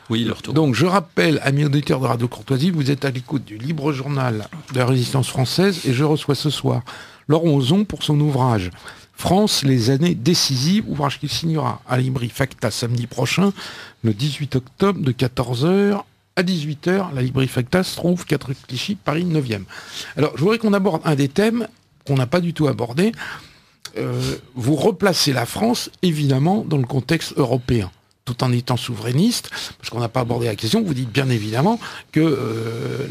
Oui, leur tour. Donc je rappelle, amis auditeurs de Radio Courtoisie, vous êtes à l'écoute du Libre Journal de la Résistance française et je reçois ce soir Laurent Ozon pour son ouvrage France, les années décisives, ouvrage qu'il signera à la librairie Facta samedi prochain, le 18 octobre, de 14h à 18h. La librairie Facta se trouve 4 rue Clichy, Paris 9e. Alors, je voudrais qu'on aborde un des thèmes qu'on n'a pas du tout abordé. Vous replacez la France, évidemment, dans le contexte européen, tout en étant souverainiste, parce qu'on n'a pas abordé la question. Vous dites bien évidemment que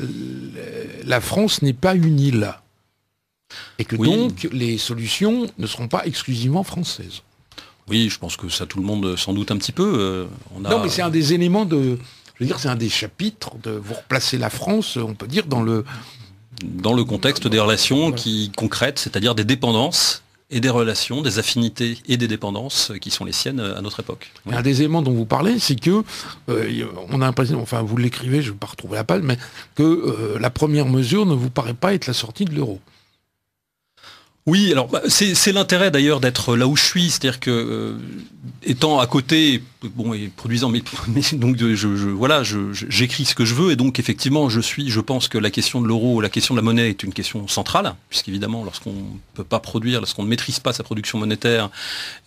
la France n'est pas une île. Et que donc, les solutions ne seront pas exclusivement françaises. Oui, je pense que ça, tout le monde s'en doute un petit peu. Non, mais c'est un des éléments de... Je veux dire, c'est un des chapitres de vous replacer la France, on peut dire, dans le contexte des relations concrètes, c'est-à-dire des dépendances et des relations, des affinités et des dépendances qui sont les siennes à notre époque. Oui. Un des éléments dont vous parlez, c'est que on a l'impression, enfin vous l'écrivez, je ne vais pas retrouver la page, mais que la première mesure ne vous paraît pas être la sortie de l'euro. Oui, alors c'est l'intérêt d'ailleurs d'être là où je suis, c'est-à-dire que étant à côté, et produisant donc j'écris ce que je veux et donc effectivement je pense que la question de l'euro, la question de la monnaie est une question centrale, puisqu'évidemment lorsqu'on ne peut pas produire, lorsqu'on ne maîtrise pas sa production monétaire,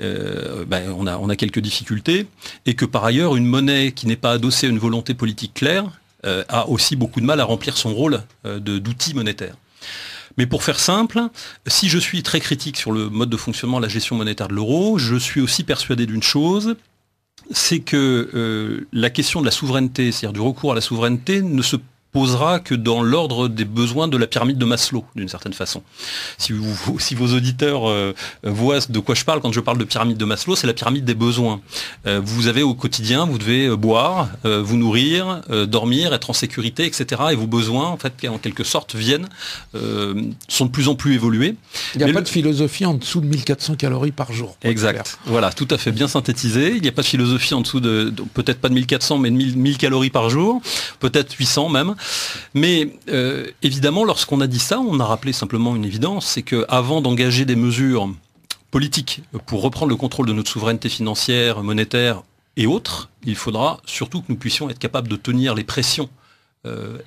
on a quelques difficultés, et que par ailleurs une monnaie qui n'est pas adossée à une volonté politique claire a aussi beaucoup de mal à remplir son rôle d'outil monétaire. Mais pour faire simple, si je suis très critique sur le mode de fonctionnement, la gestion monétaire de l'euro, je suis aussi persuadé d'une chose, c'est que la question de la souveraineté, c'est-à-dire du recours à la souveraineté, ne se posera que dans l'ordre des besoins de la pyramide de Maslow, d'une certaine façon. Si vos auditeurs voient de quoi je parle quand je parle de pyramide de Maslow, c'est la pyramide des besoins. Vous avez au quotidien, vous devez boire, vous nourrir, dormir, être en sécurité, etc. Et vos besoins, en fait, en quelque sorte, sont de plus en plus évolués. Il n'y a pas de philosophie en dessous de 1400 calories par jour. Exact. Voilà, tout à fait bien synthétisé. Il n'y a pas de philosophie en dessous de peut-être pas de 1400, mais de 1000 calories par jour, peut-être 800 même. Mais évidemment, lorsqu'on a dit ça, on a rappelé simplement une évidence, c'est qu'avant d'engager des mesures politiques pour reprendre le contrôle de notre souveraineté financière, monétaire et autres, il faudra surtout que nous puissions être capables de tenir les pressions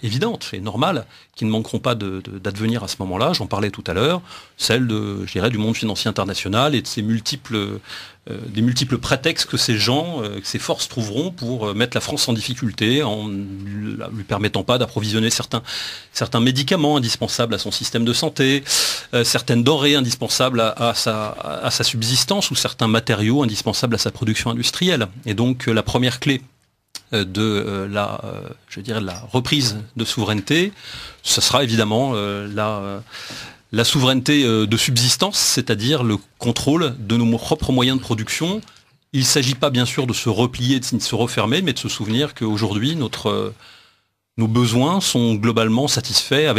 évidentes et normales qui ne manqueront pas d'advenir à ce moment-là. J'en parlais tout à l'heure, celle du monde financier international et de ces des multiples prétextes que ces gens, que ces forces trouveront pour mettre la France en difficulté en lui permettant pas d'approvisionner certains médicaments indispensables à son système de santé, certaines denrées indispensables à sa subsistance ou certains matériaux indispensables à sa production industrielle. Et donc la première clé de la reprise de souveraineté, ce sera évidemment la souveraineté de subsistance, c'est-à-dire le contrôle de nos propres moyens de production. Il ne s'agit pas bien sûr de se replier, de se refermer, mais de se souvenir qu'aujourd'hui nos besoins sont globalement satisfaits,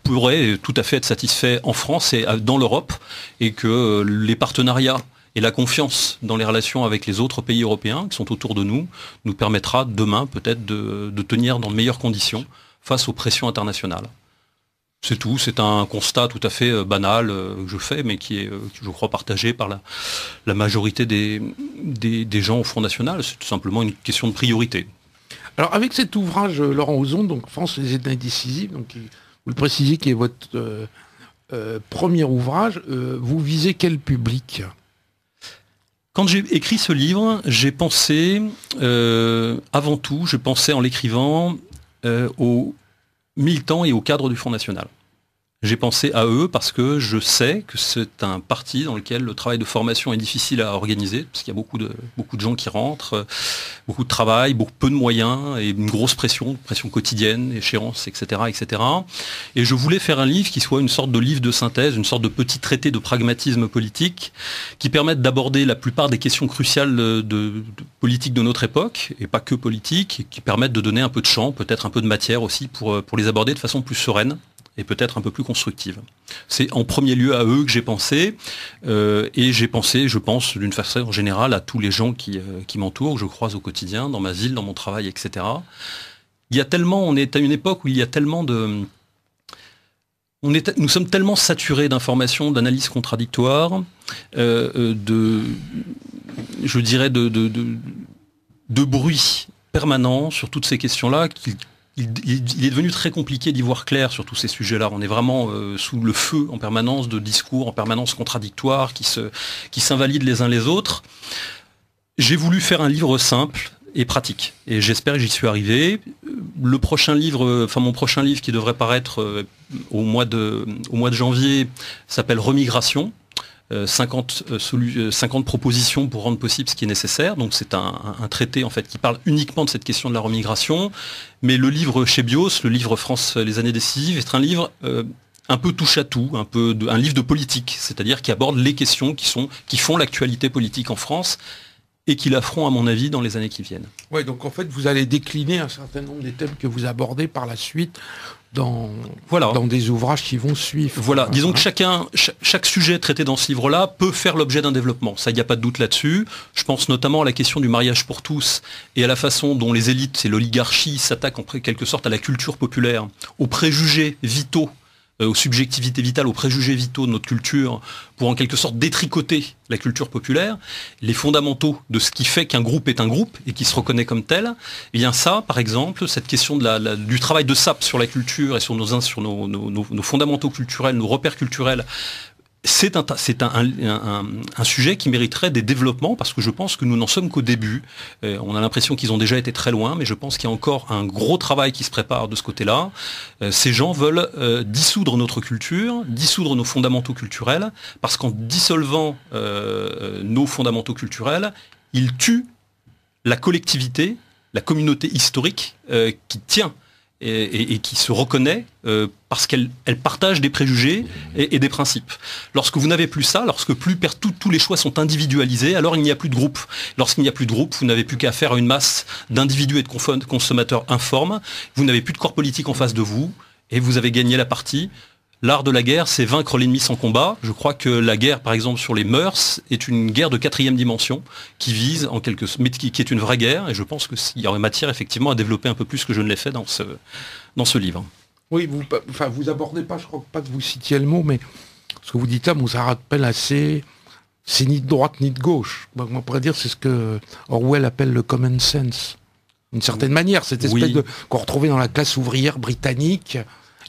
pourraient tout à fait être satisfaits en France et dans l'Europe, et que les partenariats et la confiance dans les relations avec les autres pays européens qui sont autour de nous permettra demain peut-être de tenir dans de meilleures conditions face aux pressions internationales. C'est tout, c'est un constat tout à fait banal que je fais, mais qui est, je crois, partagé par la majorité des gens au Front National. C'est tout simplement une question de priorité. Alors avec cet ouvrage, Laurent Ozon, donc France, les années décisives, donc vous le précisez, qui est votre premier ouvrage, vous visez quel public ? Quand j'ai écrit ce livre, j'ai pensé, avant tout, en l'écrivant aux militants et aux cadres du Front National. J'ai pensé à eux parce que je sais que c'est un parti dans lequel le travail de formation est difficile à organiser, parce qu'il y a beaucoup de gens qui rentrent, beaucoup de travail, peu de moyens et une grosse pression quotidienne, échéances, etc., etc. Et je voulais faire un livre qui soit une sorte de livre de synthèse, une sorte de petit traité de pragmatisme politique qui permette d'aborder la plupart des questions cruciales de politique de notre époque, et pas que politique, et qui permettent de donner un peu de champ, peut-être un peu de matière aussi pour les aborder de façon plus sereine et peut-être un peu plus constructive. C'est en premier lieu à eux que j'ai pensé, et j'ai pensé, je pense, d'une façon générale, à tous les gens qui m'entourent, que je croise au quotidien, dans ma ville, dans mon travail, etc. Il y a tellement, on est à une époque où il y a tellement de... Nous sommes tellement saturés d'informations, d'analyses contradictoires, de bruit permanent sur toutes ces questions-là, il est devenu très compliqué d'y voir clair sur tous ces sujets-là. On est vraiment sous le feu en permanence de discours, en permanence contradictoires, qui s'invalident les uns les autres. J'ai voulu faire un livre simple et pratique. Et j'espère que j'y suis arrivé. Mon prochain livre qui devrait paraître au mois de janvier s'appelle Remigration. 50 propositions pour rendre possible ce qui est nécessaire. Donc c'est un traité en fait qui parle uniquement de cette question de la remigration. Mais le livre chez Bios, le livre France, les années décisives, est un livre un peu touche à tout, un livre de politique, c'est-à-dire qui aborde les questions qui font l'actualité politique en France et qui la feront, à mon avis, dans les années qui viennent. Oui, donc en fait, vous allez décliner un certain nombre des thèmes que vous abordez par la suite dans des ouvrages qui vont suivre. Voilà, disons que chaque sujet traité dans ce livre-là peut faire l'objet d'un développement. Ça, il n'y a pas de doute là-dessus. Je pense notamment à la question du mariage pour tous et à la façon dont les élites et l'oligarchie s'attaquent en quelque sorte à la culture populaire, aux préjugés vitaux, aux subjectivités vitales, aux préjugés vitaux de notre culture, pour en quelque sorte détricoter la culture populaire, les fondamentaux de ce qui fait qu'un groupe est un groupe et qui se reconnaît comme tel. Et bien ça, par exemple, cette question du travail de sape sur la culture et sur nos fondamentaux culturels, nos repères culturels, c'est un sujet qui mériterait des développements parce que je pense que nous n'en sommes qu'au début. On a l'impression qu'ils ont déjà été très loin, mais je pense qu'il y a encore un gros travail qui se prépare de ce côté-là. Ces gens veulent dissoudre notre culture, dissoudre nos fondamentaux culturels, parce qu'en dissolvant nos fondamentaux culturels, ils tuent la collectivité, la communauté historique qui tient et qui se reconnaît parce qu'elle partage des préjugés et des principes. Lorsque vous n'avez plus ça, lorsque tous les choix sont individualisés, alors il n'y a plus de groupe. Lorsqu'il n'y a plus de groupe, vous n'avez plus qu'à faire à une masse d'individus et de consommateurs informes, vous n'avez plus de corps politique en face de vous, et vous avez gagné la partie. L'art de la guerre, c'est vaincre l'ennemi sans combat. Je crois que la guerre, par exemple, sur les mœurs, est une guerre de 4e dimension qui vise, mais qui est une vraie guerre. Et je pense qu'il y aurait matière, effectivement, à développer un peu plus que je ne l'ai fait dans ce livre. Oui, vous abordez pas, je crois pas que vous citiez le mot, mais ce que vous dites là, ça rappelle assez... C'est ni de droite ni de gauche. On pourrait dire c'est ce que Orwell appelle le common sense. D'une certaine manière, cette espèce qu'on retrouvait dans la classe ouvrière britannique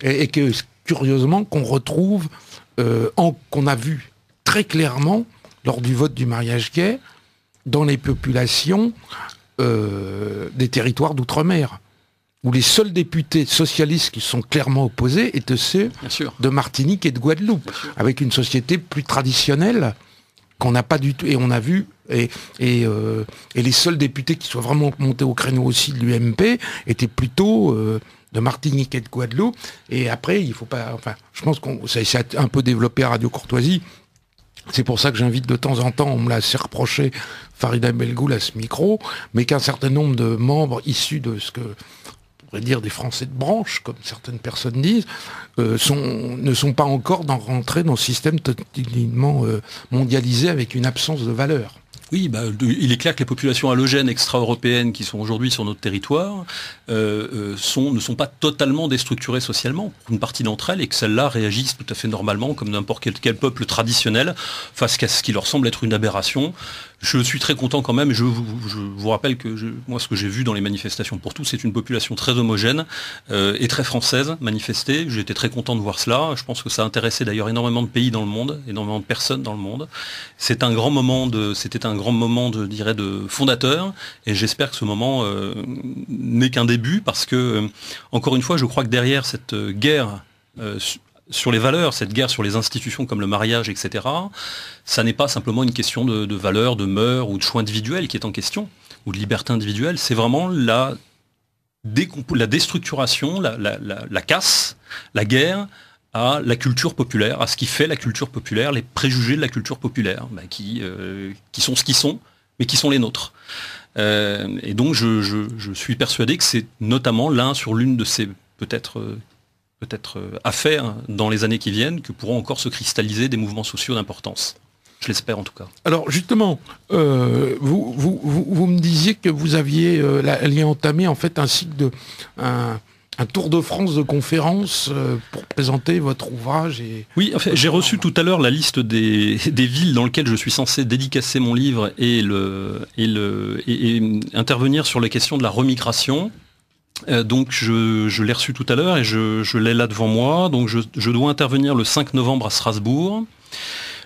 et que... curieusement, qu'on retrouve, qu'on a vu très clairement lors du vote du mariage gay dans les populations des territoires d'outre-mer, où les seuls députés socialistes qui sont clairement opposés étaient ceux de Martinique et de Guadeloupe, avec une société plus traditionnelle qu'on n'a pas du tout, et on a vu, et les seuls députés qui soient vraiment montés au créneau aussi de l'UMP étaient plutôt... de Martinique et de Guadeloupe, et après, il faut pas... je pense qu'on ça s'est un peu développé à Radio Courtoisie, c'est pour ça que j'invite de temps en temps, on me l'a assez reproché, Farida Belgoul à ce micro, mais qu'un certain nombre de membres issus de ce que, on pourrait dire des Français de branche, comme certaines personnes disent, ne sont pas encore rentrés dans ce système totalement mondialisé avec une absence de valeur. Oui, il est clair que les populations halogènes extra-européennes qui sont aujourd'hui sur notre territoire ne sont pas totalement déstructurées socialement, pour une partie d'entre elles, et que celles-là réagissent tout à fait normalement, comme n'importe quel peuple traditionnel, face à ce qui leur semble être une aberration. Je suis très content quand même, je vous rappelle que moi ce que j'ai vu dans les manifestations pour tous, c'est une population très homogène et très française manifestée. J'étais très content de voir cela. Je pense que ça a intéressé d'ailleurs énormément de pays dans le monde, énormément de personnes dans le monde. C'était un grand moment de fondateur, et j'espère que ce moment n'est qu'un début, parce que encore une fois, je crois que derrière cette guerre sur les valeurs, cette guerre sur les institutions comme le mariage, etc., ça n'est pas simplement une question de valeurs, de mœurs ou de choix individuels qui est en question, ou de liberté individuelle, c'est vraiment la déstructuration, la casse, la guerre à la culture populaire, à ce qui fait la culture populaire, les préjugés de la culture populaire, qui sont ce qu'ils sont, mais qui sont les nôtres. Et donc je suis persuadé que c'est notamment l'une de ces peut-être affaires dans les années qui viennent que pourront encore se cristalliser des mouvements sociaux d'importance. Je l'espère en tout cas. Alors justement, vous me disiez que vous aviez entamé en fait un cycle un tour de France de conférences pour présenter votre ouvrage. Oui, en fait, j'ai reçu tout à l'heure la liste des villes dans lesquelles je suis censé dédicacer mon livre et intervenir sur les questions de la remigration. Donc je l'ai reçu tout à l'heure et je l'ai là devant moi. Donc je dois intervenir le 5 novembre à Strasbourg,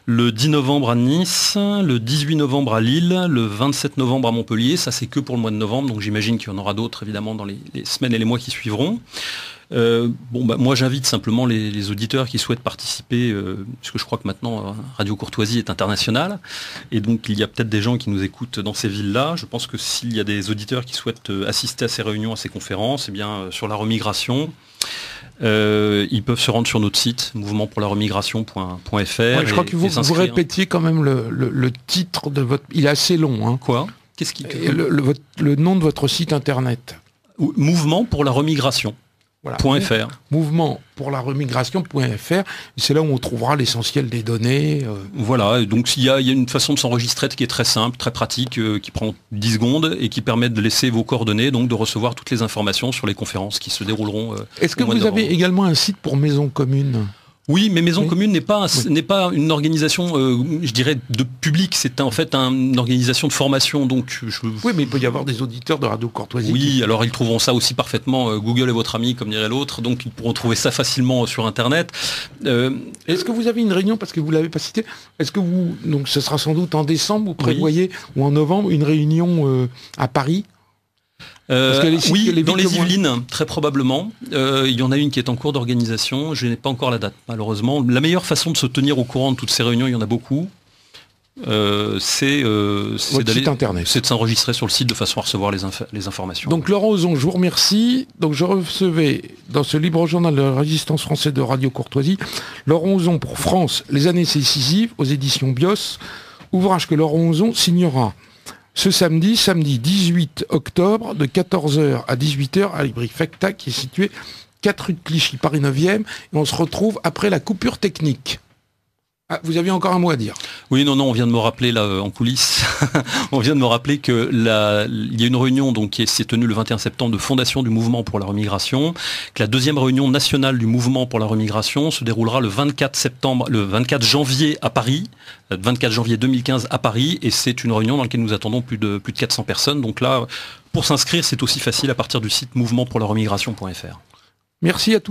le 10 novembre à Nice, le 18 novembre à Lille, le 27 novembre à Montpellier. Ça c'est que pour le mois de novembre, donc j'imagine qu'il y en aura d'autres évidemment dans les semaines et les mois qui suivront. Moi j'invite simplement les auditeurs qui souhaitent participer, puisque je crois que maintenant Radio Courtoisie est internationale, et donc il y a peut-être des gens qui nous écoutent dans ces villes-là. Je pense que s'il y a des auditeurs qui souhaitent assister à ces réunions, à ces conférences, eh bien sur la remigration, ils peuvent se rendre sur notre site mouvementpourlaremigration.fr. Ouais, je crois que vous répétiez quand même le titre de votre... Il est assez long. Hein. Quoi ? Qu'est-ce qui... le nom de votre site internet. Mouvement pour la remigration. Voilà. .fr. Mouvement pour la remigration.fr, c'est là où on trouvera l'essentiel des données. Voilà, et donc il y a une façon de s'enregistrer qui est très simple, très pratique, qui prend 10 secondes et qui permet de laisser vos coordonnées, donc de recevoir toutes les informations sur les conférences qui se dérouleront. Est-ce que vous avez également un site pour Maison Commune ? Oui, mais Maison Commune n'est pas une organisation, je dirais, de public. C'est en fait une organisation de formation. Donc, oui, mais il peut y avoir des auditeurs de Radio Courtoisie. Oui, alors ils trouveront ça aussi parfaitement. Google est votre ami, comme dirait l'autre. Donc, ils pourront trouver ça facilement sur Internet. Est-ce que vous avez une réunion, parce que vous ne l'avez pas cité, est-ce que donc ce sera sans doute en décembre, vous prévoyez, ou en novembre, une réunion à Paris ? Oui, dans les Yvelines, très probablement. Il y en a une qui est en cours d'organisation. Je n'ai pas encore la date, malheureusement. La meilleure façon de se tenir au courant de toutes ces réunions, il y en a beaucoup, c'est de s'enregistrer sur le site de façon à recevoir les informations. Donc Laurent Ozon, je vous remercie. Donc je recevais dans ce libre journal de la Résistance française de Radio Courtoisie, Laurent Ozon pour France, les années décisives, aux éditions Bios, ouvrage que Laurent Ozon signera ce samedi 18 octobre, de 14h à 18h, à Librairie Facta, qui est située 4 rue de Clichy, Paris 9e, et on se retrouve après la coupure technique. Ah, vous aviez encore un mot à dire. Oui, non, on vient de me rappeler là en coulisses. On vient de me rappeler que il y a une réunion donc qui s'est tenue le 21 septembre de fondation du mouvement pour la remigration, que la deuxième réunion nationale du mouvement pour la remigration se déroulera le 24 janvier à Paris, 24 janvier 2015 à Paris, et c'est une réunion dans laquelle nous attendons plus de 400 personnes. Donc là, pour s'inscrire, c'est aussi facile à partir du site mouvementpourlaremigration.fr. Merci à tous.